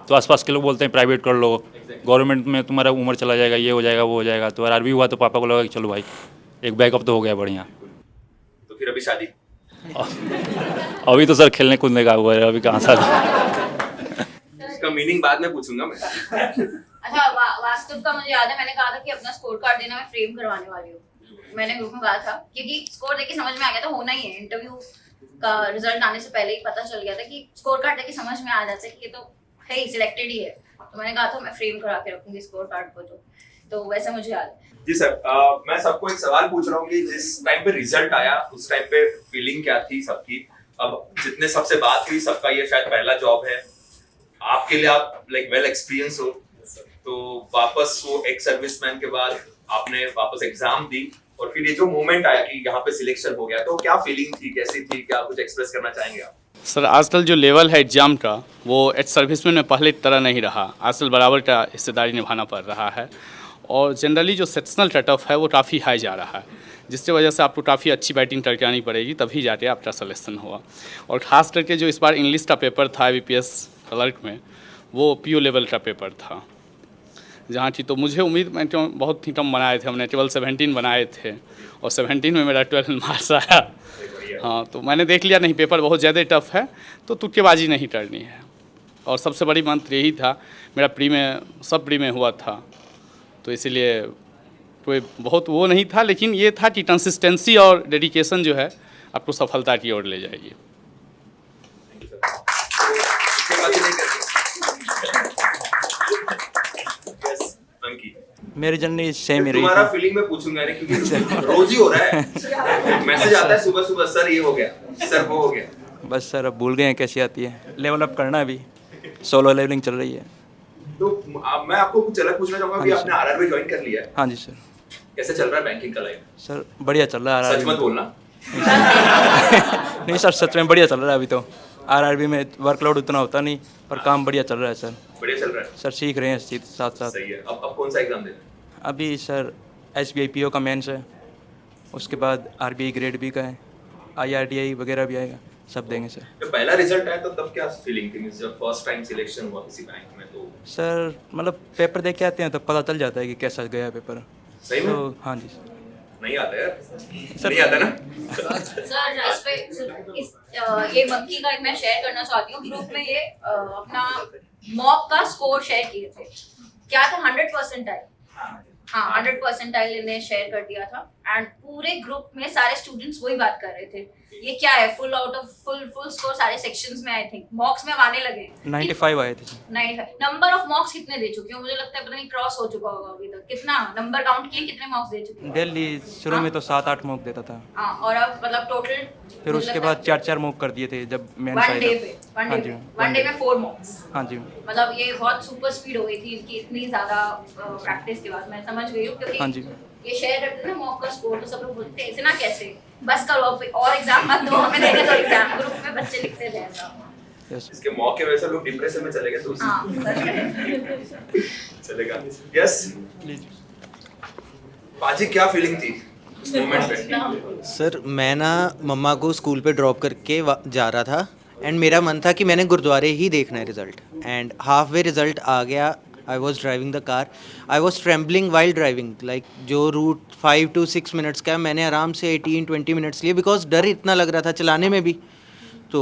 तो आसपास के लोग बोलते हैं प्राइवेट कर लो, गवर्नमेंट में तुम्हारा उम्र चला जाएगा, ये हो जाएगा वो हो जाएगा। तो RRB हुआ, तो पापा को लगा कि चलो भाई एक बैकअप तो हो गया बढ़िया। तो फिर अभी शादी? अभी तो सर खेलने कूदने का हुआ है, अभी कहाँ शादी। इसका मीनिंग बाद में पूछूंगा मैं। अच्छा वास्तव का मुझे याद है, मैंने कहा था कि अपना स्कोर कार्ड देना मैं फ्रेम करवाने वाली हूँ। मैंने ग्रुप में कहा था, क्योंकि स्कोर देख के समझ में आ गया था होना ही है। इंटरव्यू का रिजल्ट आने से पहले ही पता चल गया था कि स्कोर कार्ड देख के समझ में आ जाता है कि ये तो है ही, सिलेक्टेड ही है। तो मैंने कहा था मैं फ्रेम करा के रखूंगी स्कोर कार्ड को। तो वैसे मुझे याद है। जी सर, मैं सबको एक सवाल पूछ रहा हूँ कि जिस टाइम पे रिजल्ट आया उस टाइम पे फीलिंग क्या थी सबकी? अब जितने सबसे बात हुई, सबका ये शायद पहला जॉब है आपके लिए, आप लाइक वेल एक्सपीरियंस हो, तो वापस वो एक सर्विसमैन के बाद आपने वापस एग्जाम दी, और फिर ये जो मोमेंट आया कि यहाँ पे सिलेक्शन हो गया, तो क्या फीलिंग थी, कैसी थी, क्या कुछ एक्सप्रेस करना चाहेंगे आप? सर आजकल जो लेवल है एग्जाम का वो एक्स सर्विसमैन में पहले की तरह नहीं रहा। आजकल बराबर का हिस्सेदारी निभाना पड़ रहा है और जनरली जो सेक्शनल कट ऑफ है वो काफ़ी हाई जा रहा है, जिसकी वजह से आपको काफ़ी अच्छी बैटिंग करके आनी पड़ेगी, तभी जाके आपका सिलेक्शन हुआ। और ख़ास करके जो इस बार इंग्लिश का पेपर था IBPS क्लर्क में, वो PO लेवल का पेपर था, जहाँ की तो मुझे उम्मीद, मैं तो बहुत ही कम बनाए थे, हमने केवल 17 बनाए थे और 17 में मेरा 12 मार्क्स आया। हाँ, तो मैंने देख लिया नहीं पेपर बहुत ज़्यादा टफ है, तो तुक्केबाजी नहीं करनी है। और सबसे बड़ी मंत्र यही था, मेरा प्री में सब प्री में हुआ था, तो इसीलिए कोई बहुत वो नहीं था, लेकिन ये था कि कंसिस्टेंसी और डेडिकेशन जो है आपको सफलता की ओर ले जाएगी। मेरी जर्नी सेम ही रही तुम्हारा थी। फीलिंग में पूछूंगा नहीं, क्योंकि रोज ही हो रहा है। मैसेज आता है सुबह सुबह, सर ये हो गया, सर वो हो गया। बस सर अब भूल गए हैं कैसी आती है, लेवल अप करना है अभी, सोलो लेवलिंग चल रही है। तो मैं आपको कुछ अलग पूछना चाहूंगा, अभी आपने RRB ज्वाइन कर लिया है, हाँ जी सर। कैसे चल रहा है बैंकिंग का लाइफ? सर बढ़िया चल रहा है। सच मत बोलना। नहीं सर, सच में बढ़िया चल रहा है अभी तो। RRB में वर्कलोड उतना होता नहीं, पर काम बढ़िया चल रहा है सर। बढ़िया चल रहा है सर सीख रहे हैं साथ साथ। सही है। अब कौन सा एग्जाम देना है? अभी सर SBI PO का मेंस है, उसके बाद RBI ग्रेड B का है, IRDI वगैरह भी आएगा, सब देंगे सर। जब पहला रिजल्ट आया तो तब क्या फीलिंग थी, जब फर्स्ट टाइम सिलेक्शन हुआ किसी बैंक में? तो सर मतलब पेपर देख के आते हैं तो पता चल जाता है कि कैसा गया पेपर। सही में? तो हाँ जी नहीं आता यार, नहीं आता ना। सर इस पे ये मंकी का एक मैं शेयर करना चाहती हूँ। ग्रुप में ये अपना मॉक का स्कोर शेयर किए थे, क्या था 100 परसेंटाइल। हाँ 100 परसेंटाइल इन्हें शेयर कर दिया था एंड पूरे ग्रुप में सारे स्टूडेंट्स वही बात कर रहे थे, ये क्या है, full out of full score सारे सेक्शंस में। आई थिंक मॉक्स में आने लगे 95 आए थे। 95 नंबर ऑफ मॉक्स कितने दे चुके हो? मुझे लगता है पता नहीं क्रॉस हो चुका होगा अभी तक। कितना नंबर काउंट किए, कितने मॉक्स दे चुके हो? दिल्ली शुरू में तो 7-8 मॉक देता था। हाँ और अब मतलब टोटल फिर उसके बाद 4-4 मॉक कर दिए थे जब मेंस आया था। वन डे में 4 मॉक्स। हाँ जी। मतलब ये बहुत सुपर स्पीड हो गई थी इनकी, इतनी ज्यादा प्रैक्टिस के बाद मैं समझ गई हूँ। हाँ जी। क्योंकि ये शेयर करते थे ना मॉक का स्कोर, तो सब लोग बोलते थे इतना कैसे, बस करो अब और एग्जाम मत दो, हमें देने दो एग्जाम। ग्रुप में बच्चे लिखते थे ऐसा। इसके मॉक की वजह से लोग डिप्रेशन में चले गए, तो हाँ चलेगा। यस पाजी, क्या फीलिंग थी उस मोमेंट पे? सर मैं ना मम्मा को स्कूल पे ड्रॉप करके जा रहा था एंड मेरा मन था कि मैंने गुरुद्वारे ही देखना है result, and half way result आ गया। I was driving the car, I was trembling while driving, like जो रूट 5 to 6 मिनट्स का है मैंने आराम से 18-20 मिनट्स लिए, बिकॉज डर इतना लग रहा था चलाने में भी। तो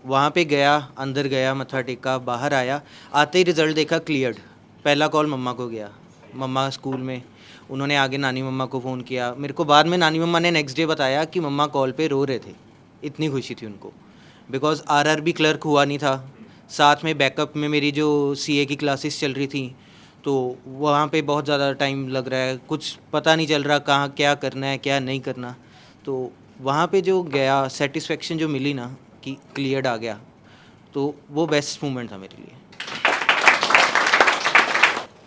वहाँ पे गया, अंदर गया, मत्था टेका, बाहर आया, आते ही रिज़ल्ट देखा क्लियर्ड। पहला कॉल मम्मा को गया, मम्मा स्कूल में, उन्होंने आगे नानी मम्मा को फ़ोन किया। मेरे को बाद में नानी मम्मा ने नेक्स्ट डे बताया कि मम्मा कॉल पे रो रहे थे, इतनी खुशी थी उनको, बिकॉज RRB क्लर्क हुआ नहीं था। साथ में बैकअप में मेरी जो CA की क्लासेस चल रही थी, तो वहाँ पे बहुत ज़्यादा टाइम लग रहा है, कुछ पता नहीं चल रहा कहाँ क्या करना है क्या नहीं करना। तो वहाँ पे जो गया, सेटिस्फेक्शन जो मिली ना कि क्लियर्ड आ गया, तो वो बेस्ट मोमेंट था मेरे लिए।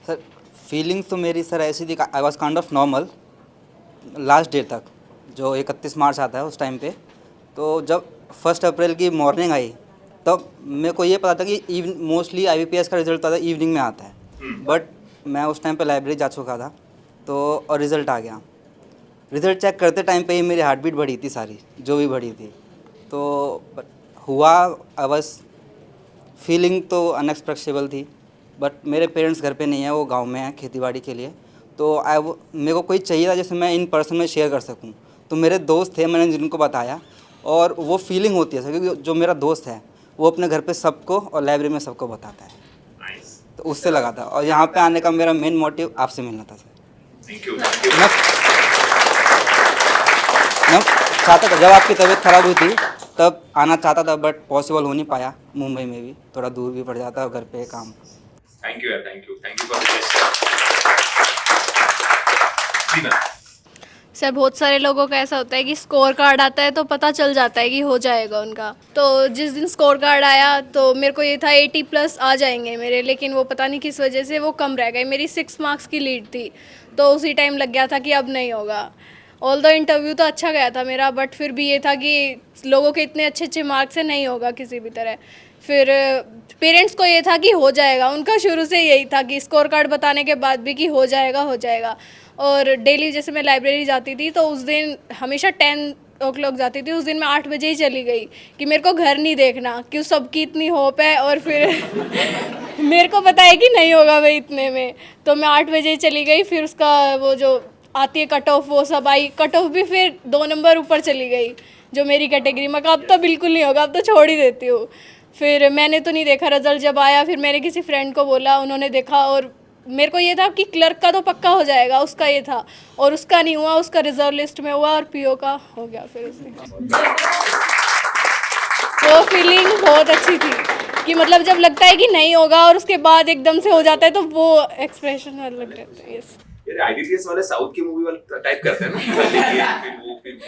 सर फीलिंग्स तो मेरी सर ऐसी थी, I was kind of normal last day तक, जो 31 मार्च आता है उस टाइम पे। तो जब 1 अप्रैल की मॉर्निंग आई तब मेरे को ये पता था कि मोस्टली IBPS का रिज़ल्ट आता है इवनिंग में आता है, बट मैं उस टाइम पे लाइब्रेरी जा चुका था, तो और रिज़ल्ट आ गया। रिज़ल्ट चेक करते टाइम पे ही मेरी हार्ट बीट बढ़ी थी, सारी जो भी बढ़ी थी। तो हुआ, आई वॉज फीलिंग तो अनएक्सप्रेसिबल थी, बट मेरे पेरेंट्स घर पे नहीं है, वो गांव में है खेतीबाड़ी के लिए। तो मेरे को कोई चाहिए था जैसे मैं इन पर्सन में शेयर कर सकूं, तो मेरे दोस्त थे, मैंने जिनको बताया, और वो फीलिंग होती है सर, क्योंकि जो मेरा दोस्त है वो अपने घर पे सबको और लाइब्रेरी में सबको बताता है, तो उससे लगा था। और यहाँ पे आने का मेरा मेन मोटिव आपसे मिलना था सर। Thank you. मैं चाहता था, जब आपकी तबीयत ख़राब हुई थी तब आना चाहता था, बट पॉसिबल हो नहीं पाया। मुंबई में भी थोड़ा दूर भी पड़ जाता है, घर पे काम। थैंक यू यार, thank you for this. Sir बहुत सारे लोगों का ऐसा होता है कि स्कोर कार्ड आता है तो पता चल जाता है कि हो जाएगा उनका। तो जिस दिन स्कोर कार्ड आया तो मेरे को ये था 80+ आ जाएंगे मेरे, लेकिन वो पता नहीं किस वजह से वो कम रह गए। मेरी 6 मार्क्स की लीड थी, तो उसी टाइम लग गया था कि अब नहीं होगा। ऑल द इंटरव्यू तो अच्छा गया था मेरा, बट फिर भी ये था कि लोगों के इतने अच्छे अच्छे मार्क्स से नहीं होगा किसी भी तरह। फिर पेरेंट्स को ये था कि हो जाएगा, उनका शुरू से यही था कि स्कोर कार्ड बताने के बाद भी कि हो जाएगा हो जाएगा। और डेली जैसे मैं लाइब्रेरी जाती थी तो उस दिन हमेशा 10 o'clock जाती थी, उस दिन मैं 8 बजे ही चली गई कि मेरे को घर नहीं देखना, क्यों सबकी इतनी होप है और फिर मेरे को पता है कि नहीं होगा भाई इतने में, तो मैं 8 बजे ही चली गई। फिर उसका वो जो आती है कट ऑफ वो सब आई, कट ऑफ भी फिर 2 नंबर ऊपर चली गई जो मेरी कैटेगरी में, अब तो बिल्कुल नहीं होगा, अब तो छोड़ ही देती हूँ। फिर मैंने तो नहीं देखा रिजल्ट, जब आया फिर मैंने किसी फ्रेंड को बोला, उन्होंने देखा और मेरे को ये था कि क्लर्क का तो पक्का हो जाएगा, उसका ये था और उसका नहीं हुआ, उसका रिजर्व लिस्ट में हुआ और पीओ का हो गया। फिर उसने वो फीलिंग बहुत अच्छी थी कि मतलब जब लगता है कि नहीं होगा और उसके बाद एकदम से हो जाता है तो वो एक्सप्रेशन अलग रहता है। यस, यार आईबीपीएस वाले साउथ की मूवी वाले टाइप करते हैं ना फिर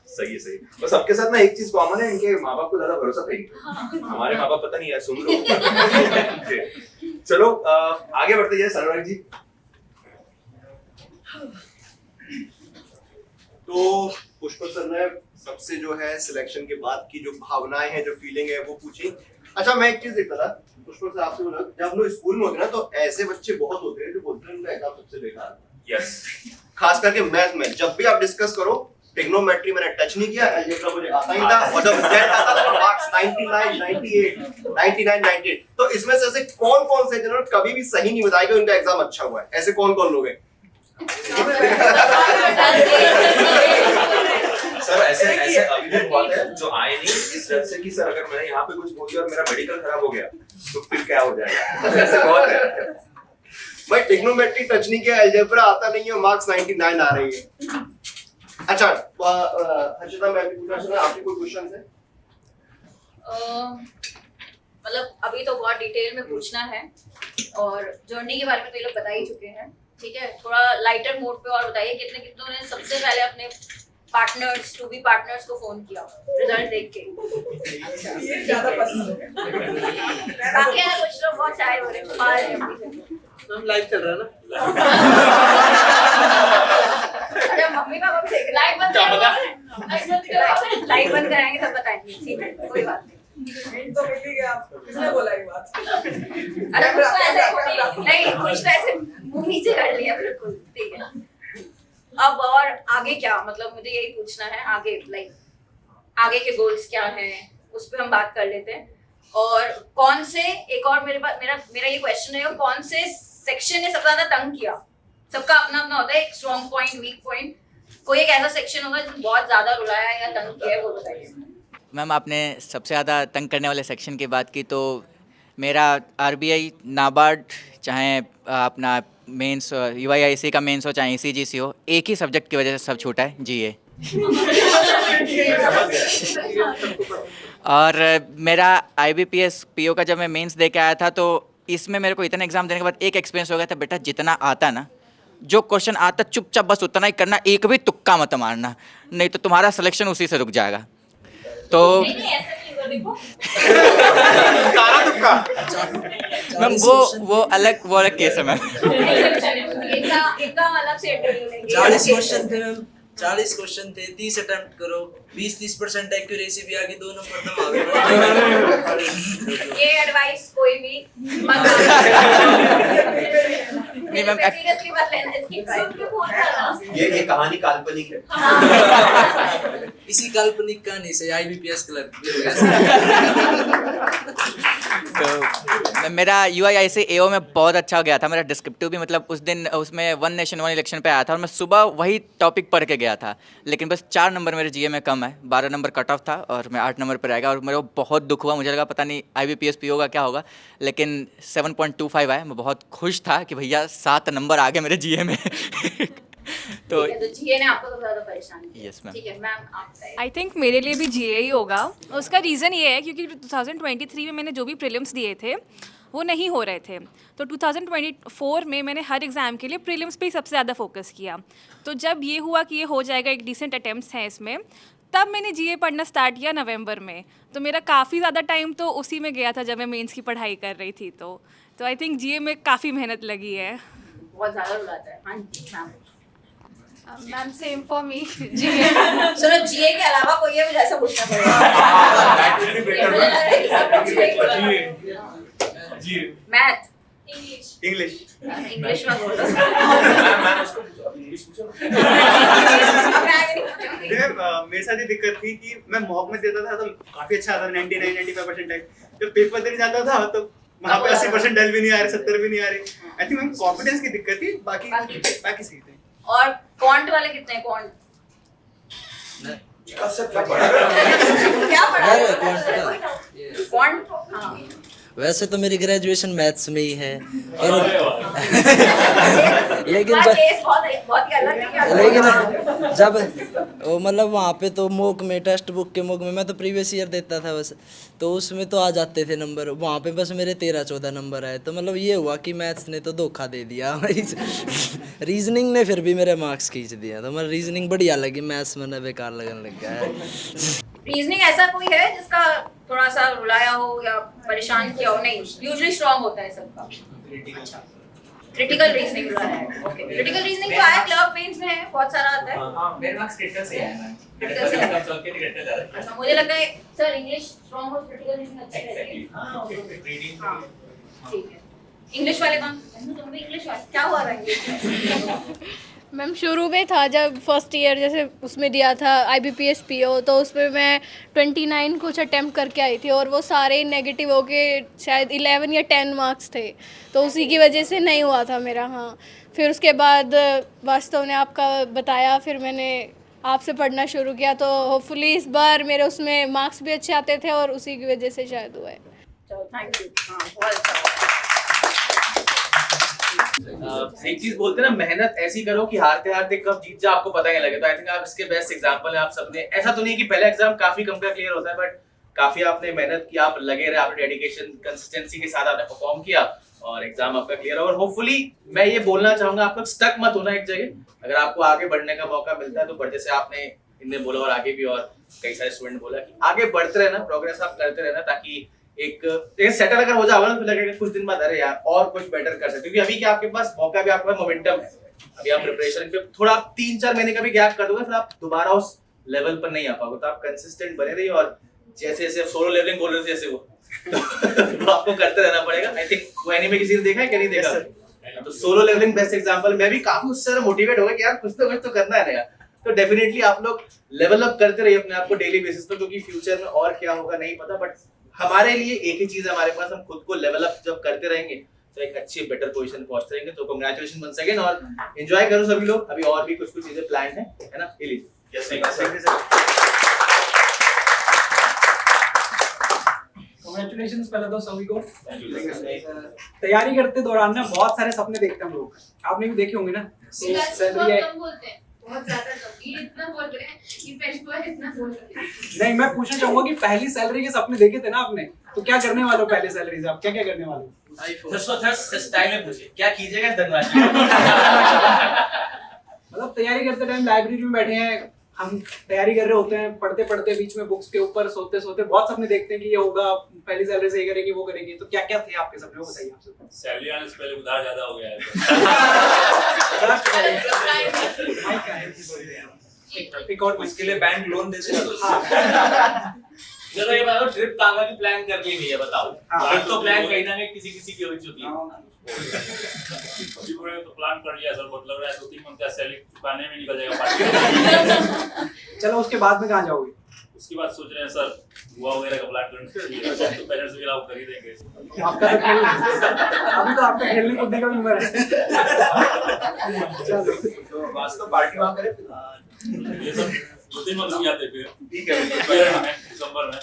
सही है सही। और सबके साथ ना एक चीज कॉमन है, इनके माँ बाप को ज्यादा भरोसा था ही। हमारे माँ बाप पता नहीं यार, सुन लो। चलो आगे बढ़ते जाए सर्वराज जी। तो पुष्पक सर ने सबसे जो है सिलेक्शन के बाद की जो भावनाएं हैं, जो फीलिंग है वो पूछी। अच्छा, मैं एक चीज देखता था पुष्पक सर आपसे बोला, जब हम लोग स्कूल में होते ना तो ऐसे बच्चे बहुत होते हैं जो बोलते हैं उनका एग्जाम सबसे बेकार। यस, खास करके मैथ में जब भी आप डिस्कस करो, ट्रिग्नोमेट्री मैंने टच नहीं किया, अलजेब्रा मुझे आता ही था और जब रिजल्ट आता था मार्क्स 99, 98, 99, 98। तो इसमें से ऐसे कौन-कौन से जिन्होंने कभी भी सही नहीं बताया कि उनका एग्जाम अच्छा हुआ है, ऐसे कौन-कौन लोग हैं? सर ऐसे अभी भी बहुत है जो आए नहीं इस डर से कि सर अगर मैंने यहाँ पे कुछ बोल दिया और मेरा मेडिकल खराब हो गया तो फिर क्या हो जाएगा। ऐसे बहुत है भाई, ट्रिग्नोमेट्री टच नहीं किया, अलजेब्रा आता नहीं है, मार्क्स 99 आ रही है। अच्छा, हर्षिता मैं भी पूछना चाहूंगा, आपके कोई क्वेश्चन है? मतलब अभी तो बहुत डिटेल में पूछना है और जर्नी के बारे में तो ये लोग बता ही चुके हैं, ठीक है। थोड़ा लाइटर मोड पे और बताइए, कितनों ने सबसे पहले अपने पार्टनर्स, टू बी पार्टनर्स को फोन किया रिजल्ट देख के? ये ज्यादा पसंद है। बाकी है कुछ लोग बहुत शाय हो रहे हैं, हम लाइव चल रहा है ना। अच्छा, मम्मी पापा भी देख लाइव बंद कराएंगे तब बताएंगे, ठीक है, कोई बात नहीं। तो मिल ही गया, किसने बोला ये बात? अरे कुछ तो ऐसे नहीं, कुछ तो ऐसे मुंह नीचे कर लिया, बिल्कुल ठीक है। अब और आगे क्या, मतलब मुझे यही पूछना है, आगे लाइक आगे के गोल्स क्या हैं उस पर हम बात कर लेते हैं। और कौन से, एक और मेरे पास मेरा ये क्वेश्चन है, कौन से सेक्शन ने सबसे ज्यादा तंग किया? सबका अपना अपना होता है, एक स्ट्रॉन्ग पॉइंट, वीक पॉइंट, कोई एक ऐसा सेक्शन होगा जो बहुत ज्यादा रुलाया या तंग किया है, वो बताइए। मैम, आपने सबसे ज़्यादा तंग करने वाले सेक्शन की बात की तो मेरा आरबीआई, नाबार्ड, चाहे अपना मेंस यूआईआईसी का मेंस हो, चाहे ईसीजीसी हो, एक ही सब्जेक्ट की वजह से सब छूटा है, जीए। और मेरा आईबीपीएस पीओ का जब मैं मेंस दे के आया था तो इसमें मेरे को इतने एग्जाम देने के बाद एक एक्सपीरियंस हो गया था, बेटा जितना आता ना, जो क्वेश्चन आता चुपचाप बस उतना ही करना, एक भी तुक्का मत मारना, नहीं तो तुम्हारा सिलेक्शन उसी से रुक जाएगा। तो मैम वो अलग केस है मैम। 40 क्वेश्चन थे मैम, 40 क्वेश्चन थे, 30 अटेम्प्ट करो, 20-30% एक्यूरेसी भी आ गई, 2 नंबर दम आ गए। ये एडवाइस कोई भी नहीं मैम, सीरियसली मत लेना इसकी एडवाइस। ये कहानी काल्पनिक है। इसी काल्पनिक कहानी से आईबीपीएस क्लर्क तो मेरा यूआईआईसी एओ में बहुत अच्छा गया था, मेरा डिस्क्रिप्टिव भी, मतलब उस दिन उसमें वन नेशन वन इलेक्शन पे आया था और मैं सुबह वही टॉपिक पढ़ के गया था, लेकिन बस 4 नंबर मेरे जीए में कम है, 12 नंबर कट ऑफ था और मैं 8 नंबर पर रह गया और मेरे को बहुत दुख हुआ। मुझे लगा पता नहीं आईबीपीएस पीओ का क्या होगा, लेकिन 7.25 आया। मैं बहुत खुश था कि भैया 7 नंबर आ गए मेरे जीए में। तो जीए ने आपको तो ज़्यादा परेशान किया। Yes ma'am. ठीक है मैम, आप बताइए। आई थिंक मेरे लिए भी जीए ही होगा। उसका रीज़न ये है क्योंकि 2023 में मैंने जो भी प्रीलिम्स दिए थे वो नहीं हो रहे थे, तो 2024 में मैंने हर एग्ज़ाम के लिए प्रीलिम्स पे ही सबसे ज़्यादा फोकस किया। तो जब ये हुआ कि ये हो जाएगा, एक डिसेंट अटेम्प्ट्स हैं इसमें, तब मैंने जीए पढ़ना स्टार्ट किया नवंबर में। तो मेरा काफ़ी ज़्यादा टाइम तो उसी में गया था जब मैं मेंस की पढ़ाई कर रही थी। तो आई थिंक जीए में काफ़ी मेहनत लगी है। बहुत ज़्यादा रुलाता है। हाँ जी ma'am. Ma'am same for me चलो जीए के अलावा कोई है मुझे ऐसा पूछना पड़ेगा मुझे लग रहा है कि सब कुछ GA को लगा। मैथ इंग्लिश इंग्लिश में बोल मेरे साथ ये दिक्कत थी कि मैं मॉक में देता था तो काफी अच्छा आता था 99-95% जब पेपर देने जाता था तो वहाँ पे 80% भी नहीं आ रहे 70 भी नहीं आ रहे। आई थिंक मैम कॉन्फिडेंस की दिक्कत थी, बाकी सही थे। और क्वांट वाले कितने क्वांट क्या पढ़ा क्वांट? हाँ वैसे तो मेरी ग्रेजुएशन मैथ्स में ही है और लेकिन बहुत ही अलग है। लेकिन जब वो मतलब वहाँ पे तो मॉक में टेक्स्ट बुक के मॉक में मैं तो प्रीवियस ईयर देता था बस, तो उसमें तो आ जाते थे नंबर, वहाँ पे बस मेरे 13-14 नंबर आए। तो मतलब ये हुआ कि मैथ्स ने तो धोखा दे दिया रीजनिंग ने फिर भी मेरे मार्क्स खींच दिया। तो मतलब रीजनिंग बढ़िया लगी, मैथ्स में बेकार लगने लग गया है। रीजनिंग ऐसा कोई है जिसका थोड़ा सा रुलाया हो या परेशान किया हो? नहीं, यूजुअली स्ट्रांग होता है सबका। क्रिटिकल रीजनिंग रुलाया है। ओके, क्रिटिकल रीजनिंग तो आया क्लब मेंस में है, बहुत सारा आता है। मेरे मार्क्स क्रिटिकल से आए मैम, क्रिटिकल से आया। चल के क्रिटिकल जा रहा है। अच्छा, मुझे लगता है सर इंग्लिश स्ट्रांग हो क्रिटिकल रीजनिंग अच्छी रहेगी। हां रीडिंग हाँ ठीक है। इंग्लिश वाले कौन? तुम भी इंग्लिश वाले, क्या हुआ था इंग्लिश में? मैम शुरू में था जब फर्स्ट ईयर जैसे उसमें दिया था IBPS PO, तो उसमें मैं 29 कुछ अटेम्प्ट करके आई थी और वो सारे नेगेटिव हो के शायद 11 या 10 मार्क्स थे, तो उसी की वजह से नहीं हुआ था मेरा। हाँ, फिर उसके बाद वास्तव ने आपका बताया, फिर मैंने आपसे पढ़ना शुरू किया, तो होपफुली इस बार मेरे उसमें मार्क्स भी अच्छे आते थे और उसी की वजह से शायद हुआ है। चलो थैंक यू। हाँ बहुत अच्छा। एक चीज बोलते हैं ना, मेहनत ऐसी करो कि हारते हारते कब जीत जा आपको पता ही नहीं लगे। तो आई थिंक आप इसके बेस्ट एग्जांपल हैं। आप सबने, ऐसा तो नहीं कि पहला एग्जाम काफी कम का क्लियर होता है, बट काफी आपने मेहनत की, आप लगे रहे, आपने डेडिकेशन कंसिस्टेंसी के साथ आपने परफॉर्म किया और एग्जाम आपका क्लियर हुआ। और होपफुली मैं ये बोलना चाहूंगा, आप लोग स्टक मत होना एक जगह। अगर आपको आगे बढ़ने का मौका मिलता है तो बढ़, जैसे आपने इनने बोला और आगे भी और कई सारे स्टूडेंट बोला कि आगे बढ़ते रहना, प्रोग्रेस आप करते रहना, ताकि एक सेटल अगर हो जाओगे ना तो लगेगा कुछ दिन बाद अरे यार और कुछ बेटर कर सकते। क्योंकि अभी क्या आपके पास मौका भी, आपके पास मोमेंटम है, अभी आप प्रिपरेशन पे थोड़ा 3-4 महीने का भी गैप कर दोगे, फिर आप दोबारा उस लेवल पर नहीं आ पाओगे। तो आप कंसिस्टेंट बने रहिए और जैसे जैसे सोलो लेवलिंग बोल रहे थे जैसे वो तो आपको करते रहना पड़ेगा। आई थिंक वो एनीमे किसी ने देखा है क्या? नहीं देखा? तो सोलो लेवलिंग बेस्ट एग्जांपल। मैं भी काफी उससे मोटिवेट हो गया कि यार कुछ तो करना है नया। तो डेफिनेटली आप लोग लेवल अप करते रहिए अपने आप को डेली बेसिस पे, क्योंकि फ्यूचर में और क्या होगा नहीं पता, बट हमारे लिए एक ही चीज है हमारे पास, हम खुद को लेवल अप जब करते रहेंगे तो एक अच्छी बेटर पोजीशन पहुंचते रहेंगे। तो कांग्रेचुलेशन वंस अगेन और एंजॉय करो सभी लोग। अभी और भी कुछ चीजें प्लान है ना? ये लीजिए। यस सर, कांग्रेचुलेशंस पहले तो सभी को। तैयारी करते दौरान ना बहुत सारे सपने देखते हैं हम लोग, आपने भी देखे होंगे ना। सैलरी है बहुत ज्यादा कम, ये इतना बोल रहे हैं, ये पेशवा है इतना बोल रहे हैं। नहीं, मैं पूछना चाहूंगा कि पहली सैलरी के सपने देखे थे ना आपने, तो क्या करने वाले हो पहले सैलरी से? आप क्या क्या करने वाले हो? स्टाइल में पूछिए क्या कीजिएगा इस धनराशि? मतलब तैयारी करते टाइम लाइब्रेरी में बैठे हैं, हम तैयारी कर रहे होते हैं, पढ़ते पढ़ते बीच में बुक्स के ऊपर सोते सोते बहुत सपने देखते हैं कि ये होगा, पहली सैलरी से ये करेंगे वो करेंगे। तो क्या क्या थे आपके सपने, वो बताइए। आपसे सैलरी आने से पहले उधार ज्यादा हो गया है। एक और इसके लिए बैंक लोन देते हैं। चलो ये बताओ, ट्रिप कांगा की प्लान कर ली नहीं है, बताओ। ट्रिप तो प्लान कहीं ना कहीं किसी की हो चुकी है। अभी पूरे तो प्लान कर लिया सर, बहुत लग रहा है 2-3 मंथ का सैलरी चुकाने में निकल जाएगा पार्टी। चलो उसके बाद में कहाँ जाओगे? उसके बाद सोच रहे हैं सर हुआ वगैरह का प्लान करने तो पेरेंट्स वगैरह आप कर ही देंगे। आपका तो खेल अभी तो आपका खेलने कूदने का भी उम्र है। चलो तो वास्तव पार्टी वहां करें ये सब 2-3 मंथ भी आते फिर। ठीक है, दिसंबर में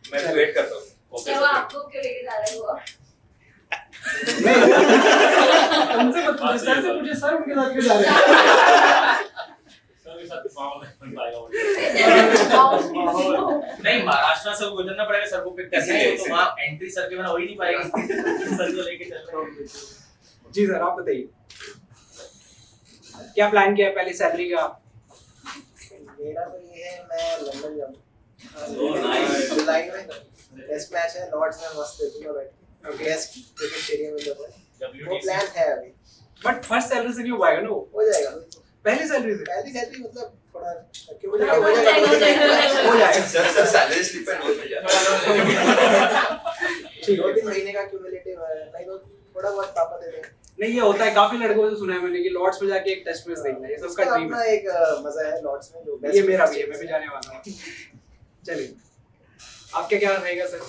मैं वेट करता हूँ। चलो आपको क्यों लेके जा रहे हो? उनसे मत पूछिए, सर से पूछिए, सर उनके साथ क्यों जा रहे हैं? सर के साथ माहौल नहीं बन पाएगा। नहीं, महाराष्ट्र से गुजरना पड़ेगा सर को पिक करने के लिए, तो वहाँ एंट्री सर के बिना हो ही नहीं पाएगी। सर को लेके चल रहा हूँ। जी सर, आप बताइए क्या प्लान किया है पहली सैलरी का? मेरा तो ये है, मैं लंदन जाऊँ जुलाई में, टेस्ट मैच है लॉर्ड्स में, मस्त देखूंगा बैठ के गेस्ट क्रिकेट स्टेडियम में। वो प्लान है अभी, बट फर्स्ट सैलरी से नहीं हो पाएगा ना वो? हो जाएगा। पहली सैलरी से? पहली सैलरी मतलब थोड़ा सर सैलरी स्लिप पे नोट मिल जाता है। 2-3 महीने का क्यूमुलेटिव है, नहीं तो थोड़ा बहुत पापा दे देंगे। नहीं, ये होता है काफी लड़कों से सुना है मैंने कि लॉर्ड्स में जाके एक टेस्ट मैच देखना है, ये सबका ड्रीम अपना है। एक मजा है लॉर्ड्स में जो ये मेरा भी है, मैं भी जाने वाला हूँ। चलिए, आपका क्या रहेगा सर?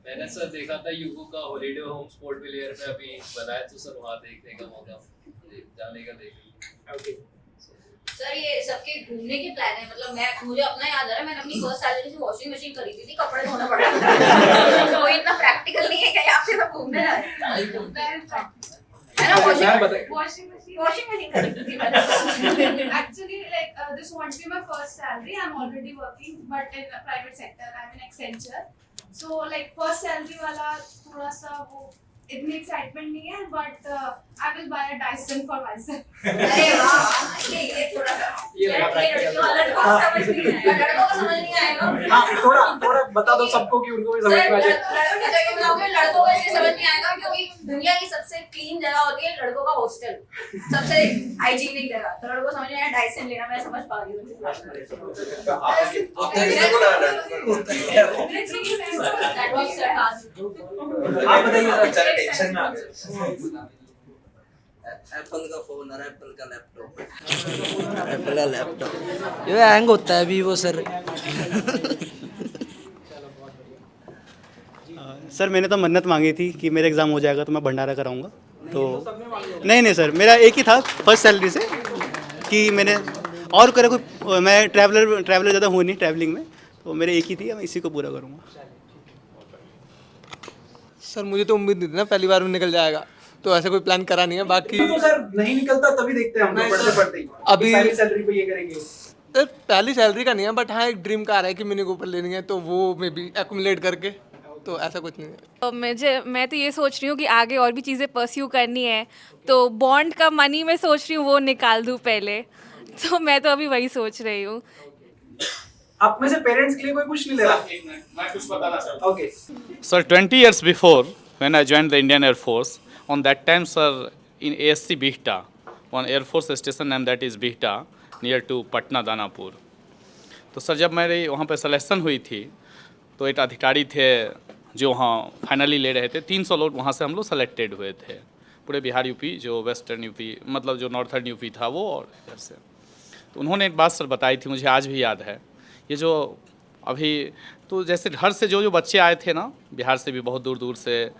मैंने सर देखा था यूको का हॉलीडे होम स्पोर्ट प्लेयर में अभी बनाया, तो सर वहाँ देखने का मौका जाने का देखेंगे। ओके सर, ये सबके घूमने के प्लान है, मतलब मुझे अपना याद आ रहा है, मैंने अपनी फर्स्ट सैलरी से वॉशिंग मशीन खरीदी थी, कपड़े धोना पड़ा। तो इतना प्रैक्टिकल नहीं है कि आप सिर्फ घूमने जा रहे हैं। है ना, वॉशिंग मशीन खरीदी थी मैंने। Actually, like this won't be my first salary. I'm already working, but in the private sector. I'm in Accenture. So like first salary वाला थोड़ा सा वो इतनी एक्साइटमेंट नहीं है, but I will buy a Dyson for myself. अरे वाह, ये थोड़ा सा ये लगा लड़कियों वाला समझ नहीं आएगा, लड़कों को समझ नहीं आएगा। हाँ, थोड़ा बता दो सबको कि उनको भी समझ में आ जाए। लड़कों को इसलिए समझ नहीं आएगा क्योंकि दुनिया की सबसे क्लीन जगह होती है लड़कों का हॉस्टल, सबसे हाइजीनिक जगह। तो लड़कों को समझ नहीं आया डाइसन लेना, मैं समझ पा रही हूँ। आप बताइए सर। टेंशन में आ गए। एप्पल का फोन और एप्पल का लैपटॉप, एप्पल का लैपटॉप ये हैंग होता है अभी वो सर। सर मैंने तो मन्नत मांगी थी कि मेरा एग्ज़ाम हो जाएगा तो मैं भंडारा कराऊंगा, तो नहीं सर, मेरा एक ही था फर्स्ट सैलरी से कि मैंने और करे कोई, मैं ट्रैवलर ज़्यादा हूँ नहीं ट्रैवलिंग में, तो मेरे एक ही थी, मैं इसी को पूरा करूँगा। सर मुझे तो उम्मीद नहीं थी ना पहली बार में निकल जाएगा, तो ऐसा कोई प्लान करा नहीं है। बाकी तो सर नहीं निकलता तभी देखते हैं हम लोग पढ़ते पढ़ते ही। अभी पहली सैलरी पे ये करेंगे। सर पहली सैलरी का नहीं है, बट हाँ एक ड्रीम कार है कि मिनी कूपर लेनी है, तो वो मे बी एक्यूमुलेट करके, तो ऐसा कुछ नहीं है। तो मैं तो ये सोच रही हूँ कि आगे और भी चीज़ें परस्यू करनी है, तो बॉन्ड का मनी मैं सोच रही हूँ वो निकाल दूँ पहले, तो मैं तो अभी वही सोच रही हूँ। आप में से पेरेंट्स के लिए कोई कुछ नहीं ले रहा? मैं कुछ बताना चाहता हूँ। Okay Sir, 20 years before, when I joined the Indian Air Force, on that time, sir, in ASC Bihta, one Air Force station named that is Bihta, near to Patna, Danapur. तो सर जब मेरी वहाँ पे selection हुई थी, तो एक अधिकारी थे जो वहाँ फाइनली ले रहे थे। 300 लोग वहाँ से हम लोग सेलेक्टेड हुए थे, पूरे बिहार यूपी, जो वेस्टर्न यूपी मतलब जो नॉर्थर्न यूपी था वो, और इधर से। तो उन्होंने एक बात सर बताई थी, मुझे आज भी याद है। ये जो अभी तो जैसे घर से जो बच्चे आए थे ना, बिहार से भी बहुत दूर दूर से,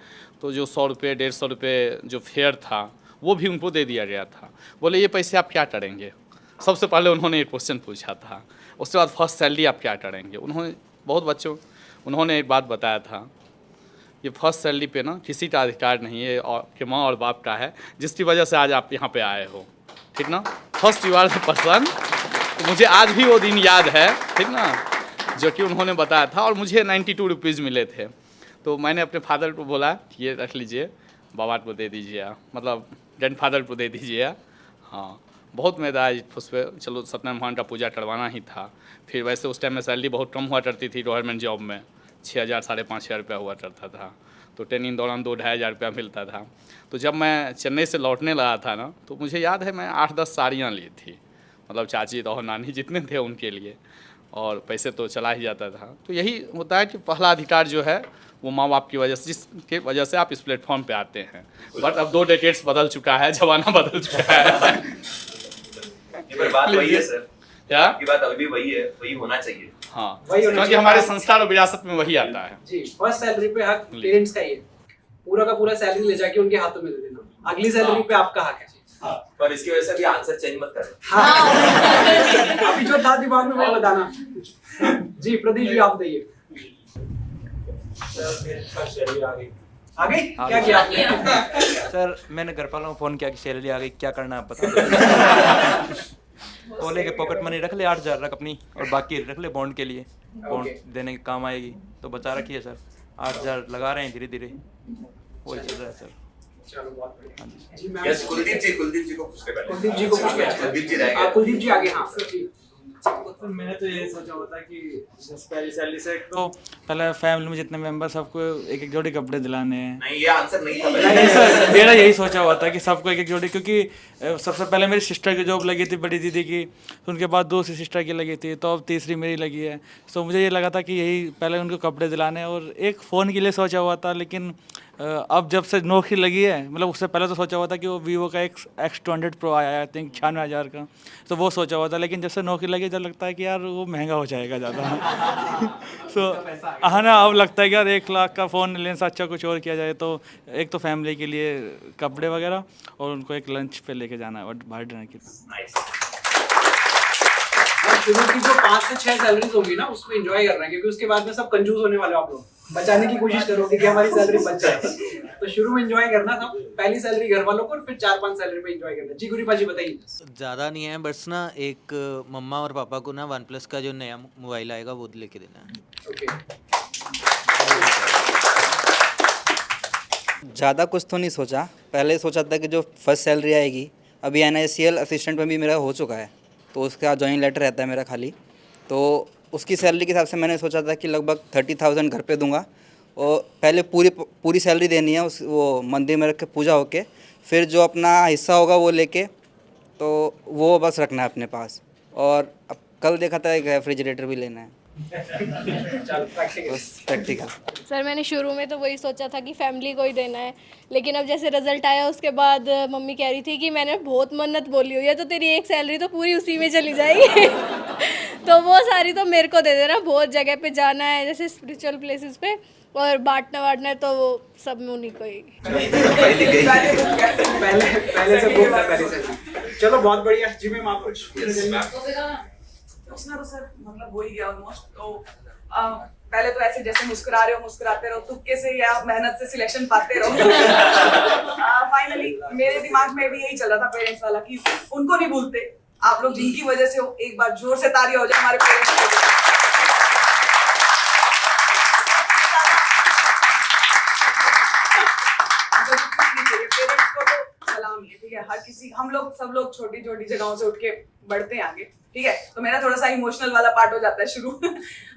तो जो 100 रुपये 150 रुपये जो फेयर था वो भी उनको दे दिया गया था। बोले ये पैसे आप क्या करेंगे? सबसे पहले उन्होंने एक क्वेश्चन पूछा था, उसके बाद फर्स्ट सैलरी आप क्या करेंगे? उन्होंने एक बात बताया था, ये फर्स्ट सैलरी पे ना किसी का अधिकार नहीं है, और आपके माँ और बाप का है, जिसकी वजह से आज आप यहाँ पे आए हो, ठीक ना? First you are the person. तो मुझे आज भी वो दिन याद है, ठीक ना, जो कि उन्होंने बताया था, और मुझे 92 रुपीज़ मिले थे। तो मैंने अपने फादर को बोला ये रख लीजिए, बाबा को दे दीजिए, मतलब ग्रैंडफादर को दे दीजिए। हाँ, बहुत मेरा उस पर चलो सत्यनारायण भगवान का पूजा करवाना ही था। फिर वैसे उस टाइम में सैलरी बहुत कम हुआ करती थी गवर्नमेंट जॉब में, 6,000 5,500 रुपया हुआ करता था, तो ट्रेनिंग दौरान 2-2.5 हज़ार रुपया मिलता था। तो जब मैं चेन्नई से लौटने लगा था ना, तो मुझे याद है मैं 8-10 साड़ियाँ ली थी, मतलब चाची और नानी जितने थे उनके लिए, और पैसे तो चला ही जाता था। तो यही होता है कि पहला अधिकार जो है वो माँ बाप की वजह से, जिसके वजह से आप इस प्लेटफॉर्म पे आते हैं। बट अब 2 डेकेड्स बदल चुका है, जमाना बदल चुका है। पर बात वही है सर, क्या आपकी बात अभी भी वही है, वही होना चाहिए। हाँ, वही होना क्योंकि चाहिए। हमारे संस्कार और विरासत में वही आता है जी। फर्स्ट सैलरी पे हक पेरेंट्स का ही है, पूरा का पूरा सैलरी ले जाके उनके हाथों में दे देना। अगली सैलरी पे आपका हक है। पर इसकी वजह से भी आंसर चेंज मत करें। हाँ। अभी जो था दिमाग में वो बताना। जी प्रदीप जी, आप बताइए। आ गई? क्या किया आपने? सर मैंने घर वालों को फ़ोन किया कि सैलरी आ गई, क्या करना है बता दो। बोले कि पॉकेट मनी रख ले 8,000 रख अपनी, और बाकी रख ले बॉन्ड के लिए, बॉन्ड देने के काम आएगी, तो बचा रखी है सर। 8,000 लगा रहे हैं धीरे धीरे, वही चल रहा है सर। चलो बहुत बढ़िया। जी यस, कुलदीप जी को पूछते पहले। कुलदीप जी को पूछते हैं। कुलदीप जी रहेंगे। कुलदीप जी आगे। हाँ जी। तो मैंने तो यही सोचा होता कि पहली सैलरी से एक तो पहले फैमिली में जितने मेंबर सबको एक एक जोड़ी कपड़े दिलाने हैं। नहीं, ये आंसर नहीं था। नहीं सर, मेरा यही सोचा हुआ था कि सबको एक एक जोड़ी, क्योंकि सबसे पहले मेरी सिस्टर की जॉब लगी थी, बड़ी दीदी की, उनके बाद दूसरी सिस्टर की लगी थी, तो अब तीसरी मेरी लगी है। तो मुझे ये लगा था कि यही पहले उनको कपड़े दिलाने, और एक फ़ोन के लिए सोचा हुआ था। लेकिन अब जब से नौकरी लगी है, मतलब उससे पहले तो सोचा हुआ था कि वो वीवो का एक X200 Pro आया है, आई थिंक 96,000 का, तो वो सोचा हुआ था। लेकिन जब से नौकरी लगी जब लगता है कि यार वो महंगा हो जाएगा ज़्यादा। तो हाँ ना, अब लगता है कि यार 1 लाख का फ़ोन लेने से अच्छा कुछ और किया जाए। तो एक तो फैमिली के लिए कपड़े वगैरह, और उनको एक लंच पे लेके जाना है और बाहर डिनर की। शुरू की जो 5 से 6 सैलरीज होंगी ना, उसमें एंजॉय करना है, क्योंकि उसके बाद में सब कंजूस होने वाले हो आप लोग, बचाने की कोशिश करोगे कि हमारी सैलरी बच जाए। तो शुरू में एंजॉय करना था, पहली सैलरी घर वालों को, और फिर 4-5 सैलरी में एंजॉय करना। जी गुरी पाजी बताइए। ज़्यादा नहीं है, बस ना एक मम्मा और पापा को ना OnePlus का जो नया मोबाइल आएगा वो लेके देना है। ओके, ज़्यादा कुछ तो नहीं सोचा, पहले सोचा था कि जो फर्स्ट सैलरी आएगी, अभी NICL असिस्टेंट में भी मेरा हो चुका है, तो उसका जॉइनिंग लेटर रहता है मेरा खाली, तो उसकी सैलरी के हिसाब से मैंने सोचा था कि लगभग 30,000 घर पे दूंगा, और पहले पूरी सैलरी देनी है वो मंदिर में रख के पूजा होके, फिर जो अपना हिस्सा होगा वो लेके, तो वो बस रखना है अपने पास। और अब कल देखा था एक रेफ्रिजरेटर भी लेना है। प्रैक्टिकल। सर मैंने शुरू में तो वही सोचा था कि फैमिली को ही देना है, लेकिन अब जैसे रिजल्ट आया उसके बाद मम्मी कह रही थी कि मैंने बहुत मन्नत बोली हुई है, तो तेरी एक सैलरी तो पूरी उसी में चली जाएगी। तो वो सारी तो मेरे को दे देना, बहुत जगह पे जाना है जैसे स्पिरिचुअल प्लेसेस पे, और बांटना है तो वो सब में उन्हीं को ही। पहले से बहुत पहले से। चलो बहुत बढ़िया जी। मैम आप कुछ उसना तो सर मतलब हो ही गया ऑलमोस्ट। तो पहले तो ऐसे जैसे मुस्कुरा रहे हो, मुस्कुराते रहो, तुक्के से या मेहनत से सिलेक्शन पाते रहो। फाइनली मेरे दिमाग में भी यही चल रहा था पेरेंट्स वाला कि उनको नहीं भूलते, आप लोग जिनकी वजह से हो, एक बार जोर से तालियां हो जाए हमारे पेरेंट्स को। पेरेंट्स को तो सलाम ही है, ठीक है। हर किसी, हम लोग सब लोग छोटी छोटी जगहों से उठ के बढ़ते हैं आगे, ठीक है। तो मेरा थोड़ा सा इमोशनल वाला पार्ट हो जाता है शुरू।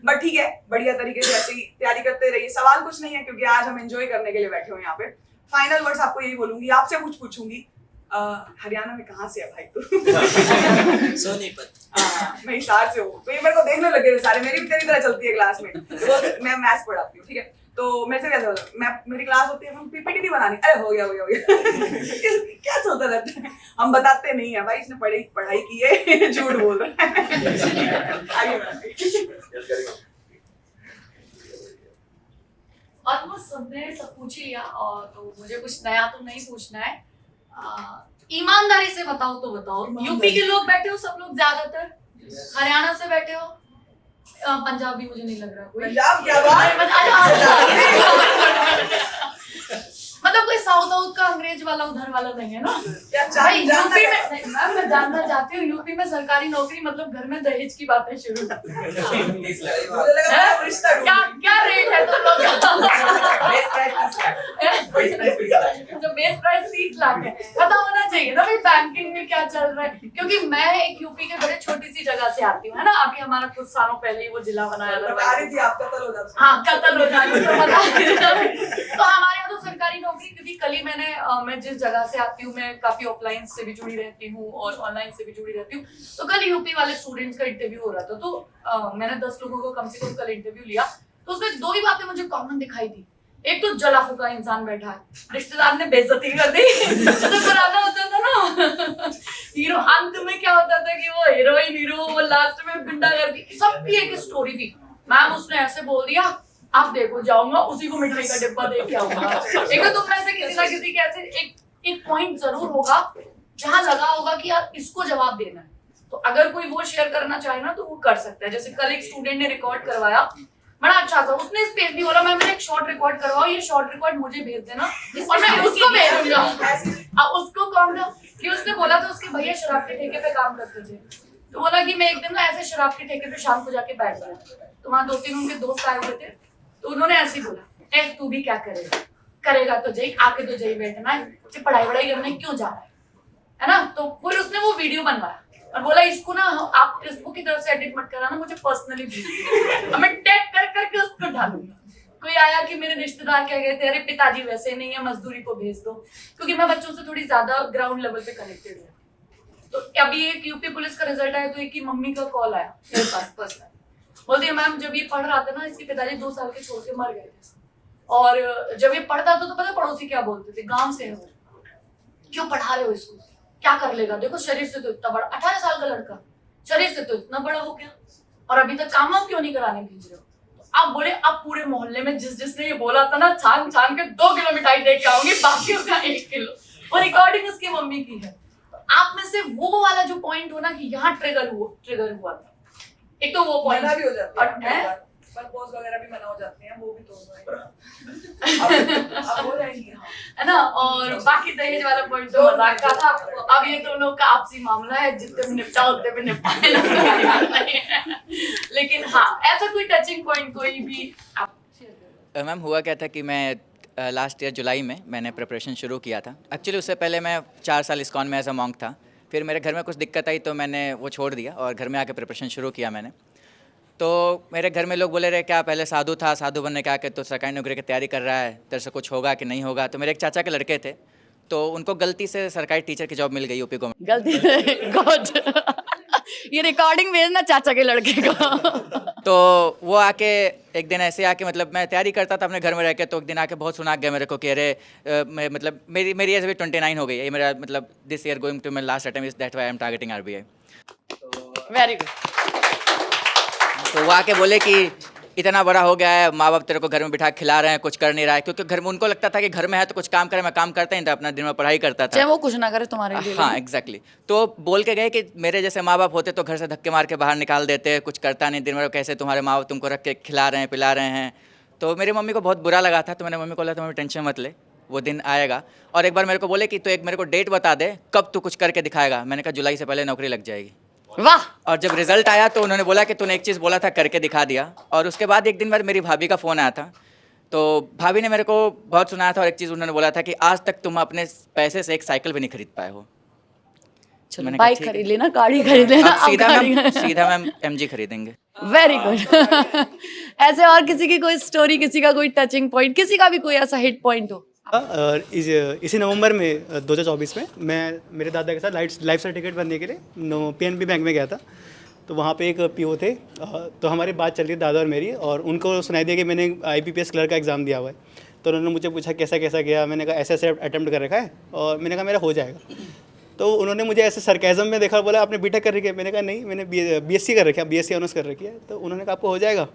बट ठीक है, बढ़िया तरीके से ऐसे ही तैयारी करते रहिए। सवाल कुछ नहीं है क्योंकि आज हम एंजॉय करने के लिए बैठे हुए यहाँ पे। फाइनल वर्ड्स आपको यही बोलूंगी, आपसे कुछ पूछूंगी, हरियाणा में कहाँ से है भाई तू? सोनीपत। मैं हिसार से हूँ, तो ये मेरे को देखने लगे सारे, मेरी भी तेरी तरह चलती है क्लास में। तो मैं मैथ्स पढ़ाती हूँ, ठीक है। तो मेरे से क्या चलता है, मैं मेरी क्लास होती है, हम पीपीटी नहीं बनानी, अरे हो गया क्या चलता रहता है, हम बताते नहीं है भाई इसने पढ़ाई की है, झूठ बोल रहा है। ऑलमोस्ट सबने सब पूछ ही लिया, और तो मुझे कुछ नया तो नहीं पूछना है। ईमानदारी से बताओ तो बताओ, यूपी के लोग बैठे हो सब लोग ज्यादातर, हरियाणा से बैठे हो, पंजाब भी मुझे नहीं लग रहा कोई। पंजाब क्या मतलब कोई साउथ का अंग्रेज वाला उधर वाला नहीं है ना भाई। यूपी में मैं जानना चाहती हूँ, यूपी में सरकारी नौकरी मतलब घर में दहेज की बातें शुरू। क्या रेट है तुम लोग? जो बेस प्राइस 30 लाख है, पता होना चाहिए ना भाई बैंकिंग में क्या चल रहा है। क्योंकि मैं एक यूपी के बड़े छोटी सी जगह से आती हूँ, है ना। अभी हमारा कुछ सालों पहले ही वो जिला बनाया था, हाँ कत्ल हो जाती। तो हमारे यहाँ तो सरकारी नौकरी, क्योंकि कल ही मैं जिस जगह से आती हूँ, मैं काफी ऑफलाइन से भी जुड़ी रहती हूँ और ऑनलाइन से भी जुड़ी रहती हूँ। तो कल यूपी वाले स्टूडेंट्स का इंटरव्यू हो रहा था, तो मैंने 10 लोगों को कम से कम कल इंटरव्यू लिया। तो उसमें 2 ही बातें मुझे कॉमन दिखाई दी। एक तो जला फूका इंसान बैठा है, रिश्तेदार ने बेइज्जती कर दी, जैसे पुराना होता था ना हीरो, अंत में क्या होता था कि वो हीरोइन हीरो, वो लास्ट में गुंडागर्दी, सबकी एक स्टोरी थी। मैम उसने ऐसे बोल दिया, आप देखो जाऊंगा उसी को मिठाई का डिब्बा दे के आऊंगा। एक तो तुम में से किसी ना किसी के ऐसे एक पॉइंट जरूर होगा जहां लगा होगा कि यार इसको जवाब देना है। तो अगर कोई वो शेयर करना चाहे ना तो वो कर सकता है। जैसे कल एक स्टूडेंट ने रिकॉर्ड करवाया, बड़ा अच्छा था, उसने स्पेस नहीं बोला, मैं मेरा एक शॉर्ट रिकॉर्ड करवाओ, ये शॉर्ट रिकॉर्ड मुझे भेज देना और मैं उसको भेजूंगा। उसको कौन था कि उसने बोला था उसके भैया शराब के ठेके पे काम करते थे, तो बोला कि मैं एक दिन ना ऐसे शराब के ठेके पे शाम को जाके बैठ गया, तो वहाँ 2-3 उनके दोस्त आए हुए थे, तो उन्होंने ऐसे ही बोला, ए तू भी क्या करेगा तो जय आके तो जय बैठना है, पढ़ाई वढ़ाई करने क्यों जा रहा है ना। तो फिर उसने वो वीडियो बनवाया और बोला इसको ना आप फेसबुक की तरफ से एडिट मत कराना, मुझे पर्सनली भेजिए, मैं टैग कर करके उसको डालूंगा। कोई आया कि मेरे रिश्तेदार कह गए थे अरे पिताजी वैसे नहीं है, मजदूरी को भेज दो, क्योंकि मैं बच्चों से थोड़ी ज्यादा ग्राउंड लेवल पे कनेक्टेड हूँ। तो अभी एक यूपी पुलिस का रिजल्ट आया तो एक की मम्मी का कॉल आया मेरे पास पर्सनल, बोलती है मैम जब ये पढ़ रहा था ना इसके पिताजी 2 साल के छोड़ के मर गए थे, और जब ये पढ़ता था तो पता पड़ोसी क्या बोलते थे, गांव से है वो, क्यों पढ़ा रहे हो इसको, क्या कर लेगा, देखो शरीर से तो इतना बड़ा, 18 साल का लड़का शरीर से तो इतना बड़ा हो गया और अभी तक काम वाम क्यों नहीं कराने भेज रहे हो। आप बोले अब पूरे मोहल्ले में जिसने ये बोला था ना छान छान के 2 किलो मिठाई दे के आऊंगी, बाकी उसका 1 किलो, और रिकॉर्डिंग उसकी मम्मी की है। आप में से वो वाला जो पॉइंट हो ना कि यहाँ ट्रिगर हुआ था, एक तो वो पॉइंट मना भी हो जाता है, प्रपोज वगैरह भी मना हो जाते हैं, वो भी तो अब हो जाएंगी हाँ, है ना। और बाकी दहेज वाला पॉइंट तो मजाक का था। अब ये दोनों का आपसी मामला है, जितने में निपटा उतने में निपटाए ना, लेकिन हाँ ऐसा कोई टचिंग पॉइंट कोई भी मैम हुआ क्या था कि मैं लास्ट ईयर जुलाई में मैंने प्रिपरेशन शुरू किया था। एक्चुअली उससे पहले मैं 4 साल इस्कॉन में एज अ मॉन्क था, फिर मेरे घर में कुछ दिक्कत आई तो मैंने वो छोड़ दिया और घर में आके प्रिपरेशन शुरू किया मैंने। तो मेरे घर में लोग बोले रहे क्या पहले साधु था, साधु बनने के आके तो सरकारी नौकरी की तैयारी कर रहा है, तेरे से कुछ होगा कि नहीं होगा। तो मेरे एक चाचा के लड़के थे तो उनको गलती से सरकारी टीचर की जॉब मिल गई यूपी गवर्नमेंट। गलती से गॉड ये रिकॉर्डिंग भेजना चाचा के लड़के का। तो वो आके एक दिन ऐसे आके मतलब मैं तैयारी करता था अपने घर में रह के, तो एक दिन आके बहुत सुना गया मेरे को कि अरे मतलब मेरी एज अभी 29 हो गई है, ये मेरा मतलब this year going to my last attempt is that why I am targeting RBI. Very good. तो वो आके बोले कि इतना बड़ा हो गया है, माँ बाप तेरे को घर में बिठा खिला रहे हैं, कुछ कर नहीं रहा है, क्योंकि घर में उनको लगता था कि घर में है तो कुछ काम करे। मैं काम करता ही था, अपना दिन में पढ़ाई करता था, चाहे वो कुछ ना करे तुम्हारे लिए। हाँ एग्जैक्टली। तो बोल के गए कि मेरे जैसे माँ बाप होते तो घर से धक्के मार के बाहर निकाल देते, कुछ करता नहीं, दिन भर कैसे तुम्हारे माँ बाप तुमको रख के खिला रहे हैं पिला रहे हैं। तो मेरी मम्मी को बहुत बुरा लगा था, तो मैंने मम्मी को बोला तो मम्मी टेंशन मत ले, वो दिन आएगा। और एक बार मेरे को बोले कि तो एक मेरे को डेट बता दे कब तू कुछ करके दिखाएगा। मैंने कहा जुलाई से पहले नौकरी लग जाएगी। वाह। और जब रिजल्ट आया तो उन्होंने बोला कि तूने एक चीज़ बोला था करके दिखा दिया। और उसके बाद एक दिन बाद मेरी भाभी का फ़ोन आया था, तो भाभी ने मेरे को बहुत सुनाया था और एक चीज़ उन्होंने बोला था कि आज तक तुम अपने पैसे से एक साइकिल भी नहीं खरीद पाए हो। चलो बाइक खरीद लेना, गाड़ी खरीद लेना, सीधा मैम MG खरीदेंगे। Very good. ऐसे और किसी की कोई स्टोरी, किसी का कोई टचिंग पॉइंट, किसी का भी कोई ऐसा हिट पॉइंट हो? इसी नवंबर में 2024 में मैं मेरे दादा के साथ लाइफ सर्टिफिकेट बनने के लिए PNB बैंक में गया था। तो वहाँ पे एक PO थे, तो हमारी बात चल रही दादा और मेरी, और उनको सुनाई दिया कि मैंने IBPS क्लर्क का एग्ज़ाम दिया हुआ है। तो उन्होंने मुझे पूछा कैसा कैसा गया, मैंने कहा ऐसे अटैम्प्ट कर रखा है, और मैंने कहा मेरा हो जाएगा। तो उन्होंने मुझे ऐसे सरकाज़म में देखा, बोला आपने BTech कर रखी है? मैंने कहा नहीं, मैंने BSc कर रखी है, BSc ऑनर्स कर रखी है। तो उन्होंने कहा आपको हो जाएगा।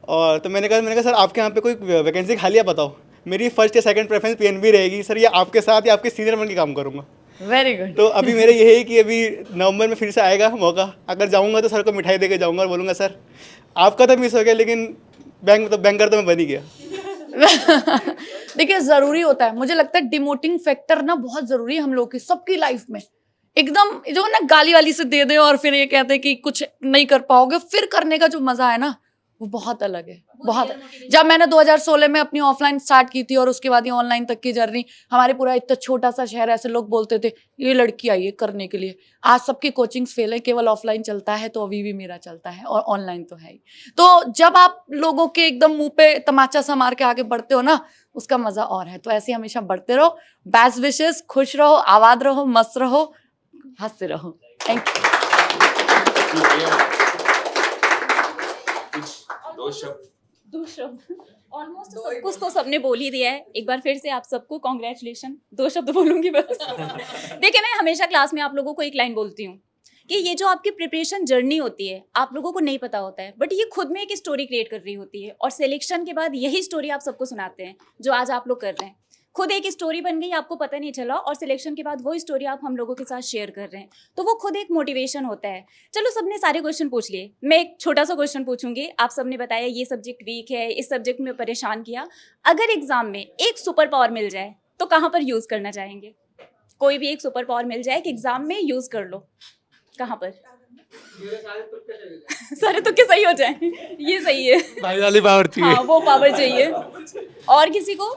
और तो मैंने कहा सर आपके यहाँ पे कोई वैकेंसी खाली है बताओ। मेरी फर्स्ट या सेकंड प्रेफरेंस PNB रहेगी सर, या आपके साथ या आपके सीनियर बन के काम करूँगा। Very good. तो अभी मेरा यही है कि अभी नवंबर में फिर से आएगा मौका, अगर जाऊँगा तो सर को मिठाई दे के जाऊँगा और बोलूँगा सर आपका तो मिस हो गया, लेकिन बैंकर तो मैं बन ही गया। देखिए ज़रूरी होता है, मुझे लगता है डिमोटिंग फैक्टर ना बहुत ज़रूरी है हम लोग की सबकी लाइफ में। एकदम जो ना गाली वाली से दे दे और फिर ये कहते हैं कि कुछ नहीं कर पाओगे, फिर करने का जो मज़ा है ना वो बहुत अलग है, बहुत। जब मैंने 2016 में अपनी ऑफलाइन स्टार्ट की थी और उसके बाद ये ऑनलाइन तक की जर्नी, हमारे पूरा इतना छोटा सा शहर, ऐसे लोग बोलते थे ये लड़की आई है करने के लिए। आज सबकी कोचिंग्स फेल है, केवल ऑफलाइन चलता है, तो अभी भी मेरा चलता है और ऑनलाइन तो है ही। तो जब आप लोगों के एकदम मुंह पे तमाचा सा मार के आगे बढ़ते हो ना, उसका मजा और है। तो ऐसे हमेशा बढ़ते रहो, बेस्ट विशेस, खुश रहो, आबाद रहो, मस्त रहो, हंसते रहो। Thank you. दो शब्द ऑलमोस्ट सब कुछ तो सबने बोल ही दिया है। एक बार फिर से आप सबको कॉन्ग्रेचुलेशन। 2 शब्द बोलूंगी बस। देखिए मैं हमेशा क्लास में आप लोगों को एक लाइन बोलती हूँ कि ये जो आपकी प्रिपरेशन जर्नी होती है आप लोगों को नहीं पता होता है, बट ये खुद में एक स्टोरी क्रिएट कर रही होती है और सिलेक्शन के बाद यही स्टोरी आप सबको सुनाते हैं जो आज आप लोग कर रहे हैं। खुद एक स्टोरी बन गई, आपको पता नहीं चला, और सिलेक्शन के बाद वो स्टोरी आप हम लोगों के साथ शेयर कर रहे हैं, तो वो खुद एक मोटिवेशन होता है। चलो सबने सारे क्वेश्चन पूछ लिए, मैं एक छोटा सा क्वेश्चन पूछूंगी। आप सबने बताया ये सब्जेक्ट वीक है, इस सब्जेक्ट में परेशान किया। अगर एग्जाम में एक सुपर पावर मिल जाए तो कहाँ पर यूज़ करना चाहेंगे? कोई भी एक सुपर पावर मिल जाए कि एग्जाम में यूज़ कर लो, कहाँ पर? सारे तुक्के सही हो जाए, ये सही है। भाई वाली पावर चाहिए। हाँ वो पावर चाहिए। और किसी को?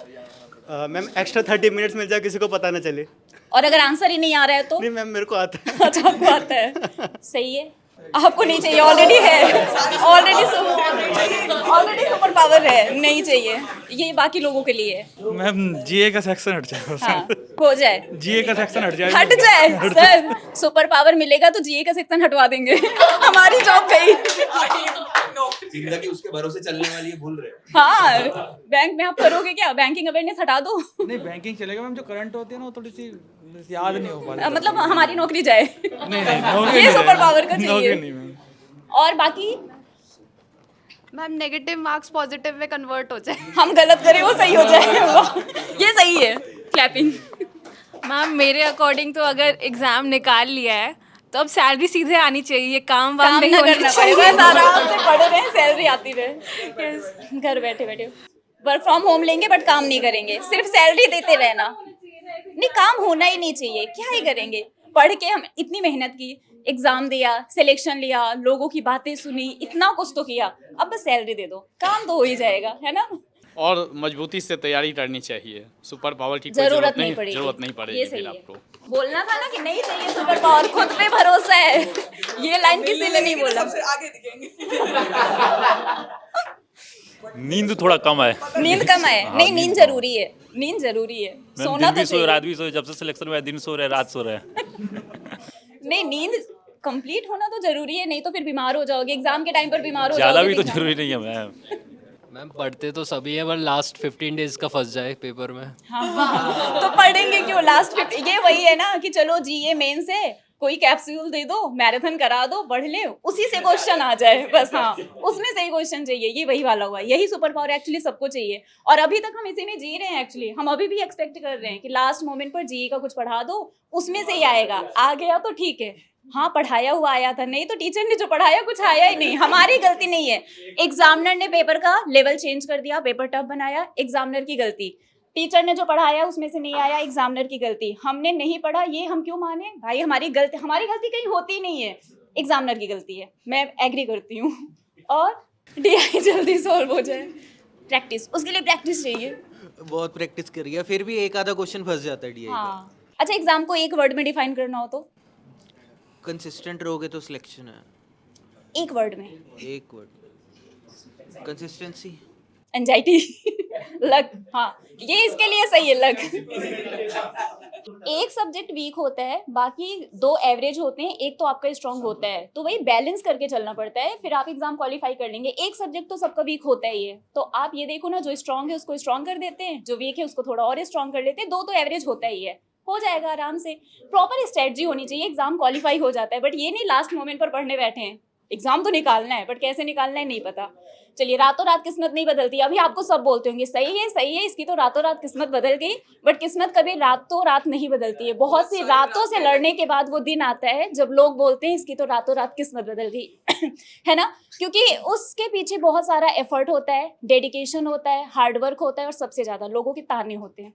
मैम एक्स्ट्रा 30 मिनट्स मिल जाए, किसी को पता ना चले। और अगर आंसर ही नहीं आ रहा है तो नहीं मैम मेरे को आता है। अच्छा आपको आता है, सही है। आपको नहीं चाहिए, ऑलरेडी है, ऑलरेडी सुपर पावर है, नहीं चाहिए, ये बाकी लोगों के लिए है। मैम जीए का सेक्शन हट जाए, हाँ, हो जाए, जीए का सेक्शन हट जाए, हट जाए सर, सुपर पावर मिलेगा तो जीए का सेक्शन हटवा देंगे। हमारी जॉब गई। जिंदगी उसके भरोसे चलने वाली है, भूल रहे हैं। हाँ, बैंक में आप करोगे क्या, बैंकिंग अवेयरनेस हटा दो। नहीं बैंकिंग चलेगा मैम, जो करंट होती है ना वो थोड़ी सी याद नहीं हो पा रही। मतलब हमारी नौकरी जाए, नहीं ये सुपर पावर का नौकरी चाहिए। नहीं मैम। और बाकी मैम नेगेटिव मार्क्स पॉजिटिव में कन्वर्ट हो जाए। हम गलत करें वो सही हो जाए, ये सही है। क्लैपिंग। मैम मेरे अकॉर्डिंग तो अगर एग्ज़ाम निकाल लिया है तो अब सैलरी सीधे आनी चाहिए, काम वाम काम नहीं ना होना करना चाहिए। पड़ेगा, आराम से पढ़ रहे हैं, सैलरी आती रहे, घर बैठे बैठे वर्क फ्रॉम होम लेंगे बट काम नहीं करेंगे, सिर्फ सैलरी देते रहना। नहीं, काम होना ही नहीं चाहिए, क्या ही करेंगे, पढ़ के हम इतनी मेहनत की, एग्जाम दिया, सिलेक्शन लिया, लोगों की बातें सुनी, इतना कुछ तो किया, अब बस सैलरी दे दो, काम तो हो ही जाएगा, है ना। और मजबूती से तैयारी करनी चाहिए, सुपर पावर की कोई जरूरत नहीं पड़ेगी, जरूरत नहीं पड़ेगी ये फिर सही है। आपको। बोलना था ना कि नहीं चाहिए सुपर पावर, खुद पे भरोसा है, ये लाइन किसी ने नहीं बोला। सबसे आगे दिखेंगे। नींद थोड़ा कम है। नींद कम है? नहीं, नींद जरूरी है, नींद जरूरी है, सोना तो चाहिए। रात भी सोए, जब से सिलेक्शन हुआ दिन सो रहे, रात सो रहे। नहीं, नींद कंप्लीट होना तो जरूरी है, नहीं तो फिर बीमार हो जाओगे, एग्जाम के टाइम पर बीमार हो ज़्यादा जाओगे। भी तो जरूरी नहीं है मैम। मैम पढ़ते तो सभी है, पर लास्ट 15 डेज का फंस जाए पेपर में। हाँ, तो पढ़ेंगे क्यों लास्ट 50? ये वही है ना कि चलो जीए मेन से कोई कैप्सूल दे दो, मैराथन करा दो, पढ़ ले, उसी से क्वेश्चन आ जाए बस। हाँ, उसमें से ही क्वेश्चन चाहिए, ये वही वाला हुआ, यही सुपर पावर एक्चुअली सबको चाहिए। और अभी तक हम इसी में जी रहे हैं एक्चुअली, हम अभी भी एक्सपेक्ट कर रहे हैं कि लास्ट मोमेंट पर जीए का कुछ पढ़ा दो, उसमें से ही आएगा, आ गया तो ठीक है, हाँ पढ़ाया हुआ आया था, नहीं तो टीचर ने जो पढ़ाया कुछ आया ही नहीं, हमारी गलती नहीं है। एग्जामिनर ने पेपर का लेवल चेंज कर दिया, पेपर टफ बनाया, एग्जामिनर की गलती। टीचर ने जो पढ़ाया उसमें से नहीं आया, एग्जामिनर की गलती। हमने नहीं पढ़ा, ये हम क्यों माने भाई, हमारी गलती कहीं होती नहीं है, एग्जामिनर की गलती है, मैं एग्री करती हूँ। और डीआई जल्दी सॉल्व हो जाए, प्रैक्टिस, उसके लिए प्रैक्टिस चाहिए। बहुत प्रैक्टिस करी है, फिर भी एक आधा क्वेश्चन फंस जाता है डीआई का। हाँ, अच्छा एग्जाम को एक वर्ड में डिफाइन करना हो तो? कंसिस्टेंट रहोगे तो सिलेक्शन है। एक वर्ड में? एक वर्ड, कंसिस्टेंसी। एंजाइटी। लक। हाँ, ये इसके लिए सही है, लक। एक सब्जेक्ट वीक होता है, बाकी दो एवरेज होते हैं, एक तो आपका स्ट्रांग होता है, तो वही बैलेंस करके चलना पड़ता है, फिर आप एग्जाम क्वालिफाई कर लेंगे। एक सब्जेक्ट तो सबका वीक होता ही है, तो आप ये देखो ना, जो स्ट्रांग है उसको स्ट्रांग कर देते हैं, जो वीक है उसको थोड़ा और स्ट्रांग कर लेते हैं, दो तो एवरेज होता ही है, हो जाएगा आराम से। प्रॉपर स्ट्रेटजी होनी चाहिए, एग्जाम क्वालिफाई हो जाता है, बट ये नहीं लास्ट मोमेंट पर पढ़ने बैठे हैं, एग्जाम तो निकालना है बट कैसे निकालना है नहीं पता। चलिए, रातों रात किस्मत नहीं बदलती, अभी आपको सब बोलते होंगे सही है, इसकी तो रातों रात किस्मत बदल गई, बट किस्मत कभी रातों रात नहीं बदलती है। बहुत सी रातों से लड़ने के बाद वो दिन आता है जब लोग बोलते हैं इसकी तो रातों रात किस्मत बदल गई। है ना, क्योंकि उसके पीछे बहुत सारा एफर्ट होता है, डेडिकेशन होता है, हार्डवर्क होता है, और सबसे ज्यादा लोगों के ताने होते हैं।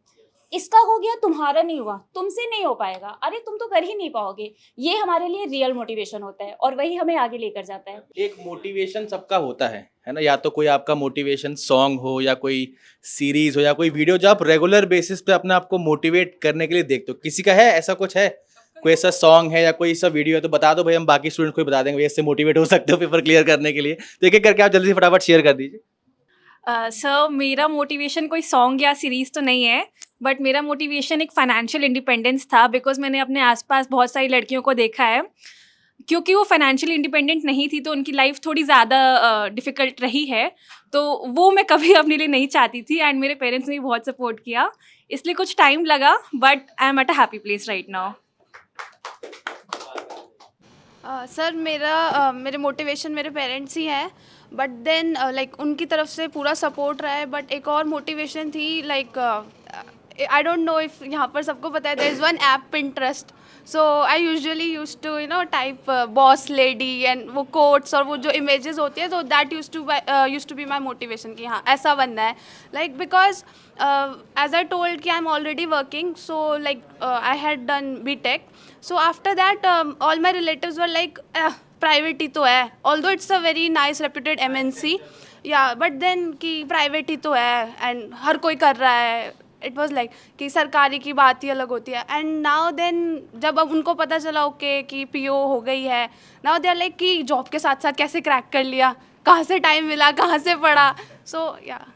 इसका हो गया, तुम्हारा नहीं हुआ, तुमसे नहीं हो पाएगा, अरे तुम तो कर ही नहीं पाओगे। ये हमारे लिए रियल मोटिवेशन होता है और वही हमें आगे लेकर जाता है। एक मोटिवेशन सबका होता है ना, या तो कोई आपका मोटिवेशन सॉन्ग हो, या कोई सीरीज हो, या कोई वीडियो जो आप रेगुलर बेसिस पे अपने आप को मोटिवेट करने के लिए देखते हो। किसी का है ऐसा, कुछ है कोई ऐसा सॉन्ग है या कोई ऐसा वीडियो है तो बता दो भाई, हम बाकी स्टूडेंट को भी बता देंगे भाई, इससे मोटिवेट हो सकते हो पेपर क्लियर करने के लिए। तो एक एक करके आप जल्दी से फटाफट शेयर कर दीजिए। सर मेरा मोटिवेशन कोई सॉन्ग या सीरीज़ तो नहीं है, बट मेरा मोटिवेशन एक फाइनेंशियल इंडिपेंडेंस था, बिकॉज मैंने अपने आसपास बहुत सारी लड़कियों को देखा है, क्योंकि वो फाइनेंशियल इंडिपेंडेंट नहीं थी तो उनकी लाइफ थोड़ी ज़्यादा डिफ़िकल्ट रही है, तो वो मैं कभी अपने लिए नहीं चाहती थी, एंड मेरे पेरेंट्स ने भी बहुत सपोर्ट किया, इसलिए कुछ टाइम लगा, but I am at a happy place right now. Sir मेरे मोटिवेशन मेरे पेरेंट्स ही हैं, बट देन लाइक उनकी तरफ से पूरा सपोर्ट रहा है। बट एक और मोटिवेशन थी, like I don't know if यहाँ पर सबको पता है, there is one app Pinterest, so I usually use to type boss lady and वो कोट्स और वो जो इमेजेस होती है, तो that use to be my motivation कि हाँ ऐसा बनना है, like because as I told कि I am already working, so like I had done BTech, so after that all my relatives were like private ही तो है, although it's a very nice reputed MNC, या but then कि private ही तो है and हर कोई कर रहा है, इट वाज लाइक कि सरकारी की बात ही अलग होती है. एंड नाउ देन जब अब उनको पता चला ओके कि पीओ हो गई है, नाउ दे आर लाइक कि जॉब के साथ साथ कैसे क्रैक कर लिया, कहाँ से टाइम मिला, कहाँ से पढ़ा. सो या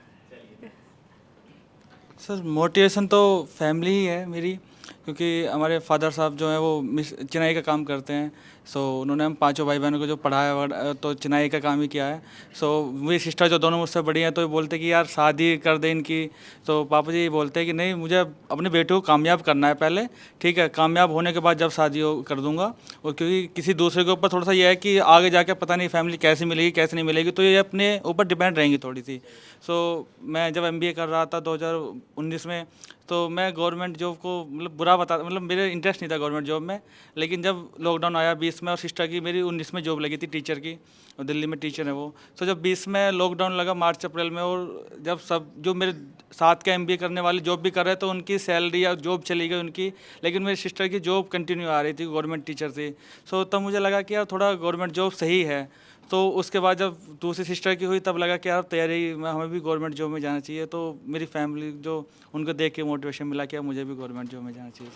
सर मोटिवेशन तो फैमिली ही है मेरी, क्योंकि हमारे फादर साहब जो हैं वो चिनाई का काम करते हैं. सो उन्होंने हम पांचों भाई बहनों को जो पढ़ाया तो चिनाई का काम ही किया है. सो मेरी सिस्टर जो दोनों मुझसे बड़ी हैं तो ये बोलते कि यार शादी कर दे इनकी. तो पापा जी बोलते हैं कि नहीं, मुझे अपने बेटे को कामयाब करना है पहले, ठीक है, कामयाब होने के बाद जब शादी कर दूंगा. और क्योंकि किसी दूसरे के ऊपर थोड़ा सा ये है कि आगे जाके पता नहीं फैमिली कैसे मिलेगी कैसे नहीं मिलेगी, तो ये अपने ऊपर डिपेंड रहेंगी थोड़ी सी. सो मैं जब MBA कर रहा था 2019 में, तो मैं गवर्नमेंट जॉब को मतलब बुरा मतलब मेरे इंटरेस्ट नहीं था गवर्नमेंट जॉब में. लेकिन जब लॉकडाउन आया 20 में और सिस्टर की मेरी 19 में जॉब लगी थी टीचर की, और दिल्ली में टीचर है वो. तो जब 20 में लॉकडाउन लगा मार्च अप्रैल में, और जब सब जो मेरे साथ के MBA करने वाले जॉब भी कर रहे तो उनकी सैलरी या जॉब चली गई उनकी, लेकिन मेरी सिस्टर की जॉब कंटिन्यू आ रही थी, गवर्नमेंट टीचर थी. सो तब मुझे लगा कि यार थोड़ा गवर्नमेंट जॉब सही है. तो उसके बाद जब दूसरी सिस्टर की हुई तब लगा कि यार तैयारी में हमें भी गवर्नमेंट जॉब में जाना चाहिए. तो मेरी फैमिली जो उनको देख के मोटिवेशन मिला कि मुझे भी गवर्नमेंट जॉब में जाना चाहिए.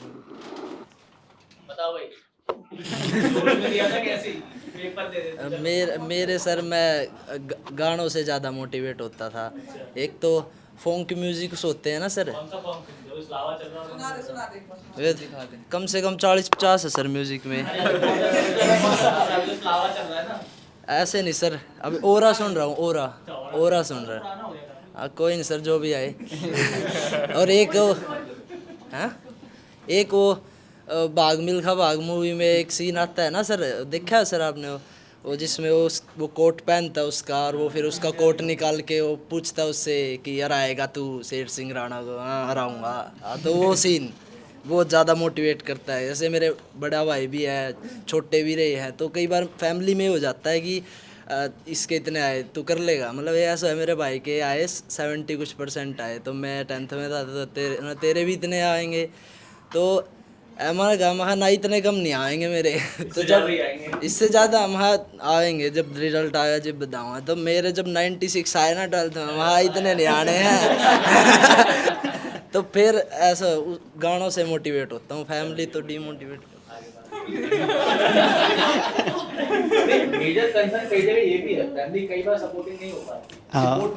बताओ भाई. मेरे सर मैं गानों से ज़्यादा मोटिवेट होता था. एक तो फोंक म्यूजिक होते हैं ना सर, कम से कम 40-50 है सर म्यूजिक में. ऐसे नहीं सर, अभी ओरा सुन रहा हूँ, ओरा सुन रहा है. कोई नहीं सर, जो भी आए. और एक वो भाग मिल्खा भाग मूवी में एक सीन आता है ना सर, देखा है सर आपने वो जिसमें वो कोट पहनता है उसका, और वो फिर उसका कोट निकाल के वो पूछता है उससे कि हराएगा तू शेर सिंह राणा को? हाँ हराऊंगा. तो वो सीन बहुत ज़्यादा मोटिवेट करता है. जैसे मेरे बड़ा भाई भी है, छोटे भी रहे हैं, तो कई बार फैमिली में हो जाता है कि इसके इतने आए तो कर लेगा. मतलब ये ऐसा है, मेरे भाई के आए 70 कुछ % आए, तो मैं 10th में था, तो तेरे भी इतने आएंगे. तो हमारा कहा ना इतने कम नहीं आएंगे मेरे. तो जब इससे ज़्यादा हम आएंगे जब रिजल्ट आया, जब बताऊँगा. तो मेरे जब 96 आए ना 12th में, वहाँ इतने नहीं आने हैं. तो फिर ऐसा गानों से मोटिवेट होता हूँ, फैमिली तो डीमोटिवेट मेजर कंसर्न कई जगह ये भी है, फैमिली कई बार सपोर्टिंग नहीं हो पाती.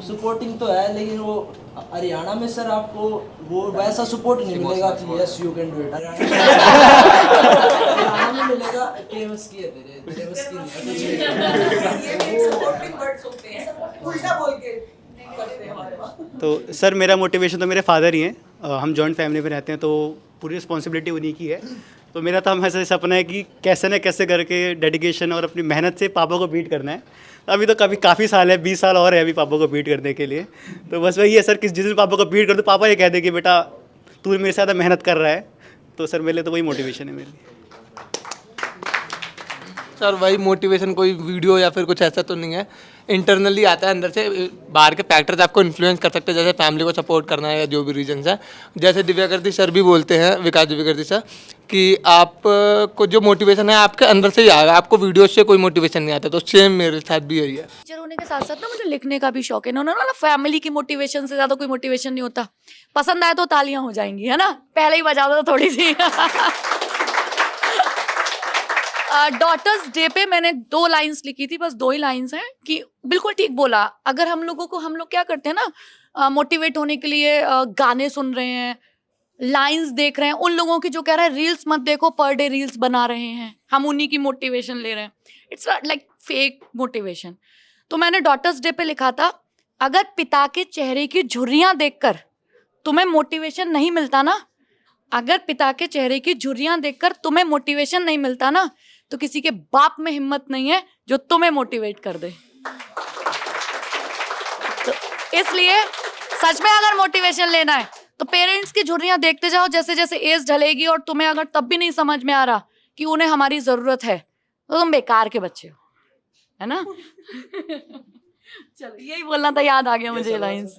सपोर्टिंग तो है, लेकिन वो हरियाणा में सर आपको वो वैसा सपोर्ट नहीं मिलेगा कि yes you can do it. Haryana में मिलेगा कि बस की है तेरे बस की नहीं है. सपोर्टिंग वर्ड्स होते हैं, उल्टा बोल के करते हैं हमारे पास. तो सर मेरा मोटिवेशन तो मेरे फादर ही हैं. हम जॉइंट फैमिली में रहते हैं, तो पूरी रिस्पॉन्सिबिलिटी उन्हीं की है. तो मेरा तो हमेशा सपना है कि कैसे न कैसे करके डेडिकेशन और अपनी मेहनत से पापा को बीट करना है. अभी तो काफ़ी साल है, 20 साल और है अभी पापा को बीट करने के लिए. तो बस वही है सर कि जिस दिन पापा को बीट कर दो, पापा ये कह दे कि बेटा तू मेरे से ज़्यादा मेहनत कर रहा है. तो सर मेरे लिए तो वही मोटिवेशन है मेरे लिए. सर वही मोटिवेशन कोई वीडियो या फिर कुछ ऐसा तो नहीं है, इंटरनली आता है अंदर से. बाहर के फैक्टर्स आपको इन्फ्लुएंस कर सकते हैं, जैसे फैमिली को सपोर्ट करना है या जो भी रीजंस है. जैसे दिव्याकृति सर भी बोलते हैं, विकास दिव्याकृति सर, कि आप को जो मोटिवेशन है आपके अंदर से ही आएगा, आपको वीडियो से कोई मोटिवेशन नहीं आता. तो सेम मेरे साथ भी यही है. टीचर होने के साथ साथ ना मुझे लिखने का भी शौक है. ना फैमिली की मोटिवेशन से ज्यादा कोई मोटिवेशन नहीं होता. पसंद आए तो तालियां हो जाएंगी, है ना, पहले ही बजा दो थोड़ी सी. डॉटर्स डे पे मैंने 2 लाइंस लिखी थी, बस 2 ही लाइंस हैं कि बिल्कुल ठीक बोला. अगर हम लोग क्या करते हैं ना, मोटिवेट होने के लिए गाने सुन रहे हैं, लाइंस देख रहे हैं, उन लोगों की जो कह रहा है रील्स मत देखो, पर डे रील्स बना रहे हैं, हम उन्हीं की मोटिवेशन ले रहे हैं. It's like fake motivation. तो मैंने डॉटर्स डे पे लिखा था, अगर पिता के चेहरे की झुर्रियां देखकर तुम्हें मोटिवेशन नहीं मिलता ना, अगर पिता के चेहरे की झुर्रियां देखकर तुम्हें मोटिवेशन नहीं मिलता ना, तो किसी के बाप में हिम्मत नहीं है जो तुम्हें मोटिवेट कर दे. तो इसलिए सच में अगर मोटिवेशन लेना है तो पेरेंट्स की झुर्रियां देखते जाओ. जैसे जैसे एज ढलेगी और तुम्हें अगर तब भी नहीं समझ में आ रहा कि उन्हें हमारी जरूरत है, तो तुम बेकार के बच्चे हो, है ना. चलो यही बोलना था, याद आ गया मुझे लाइंस.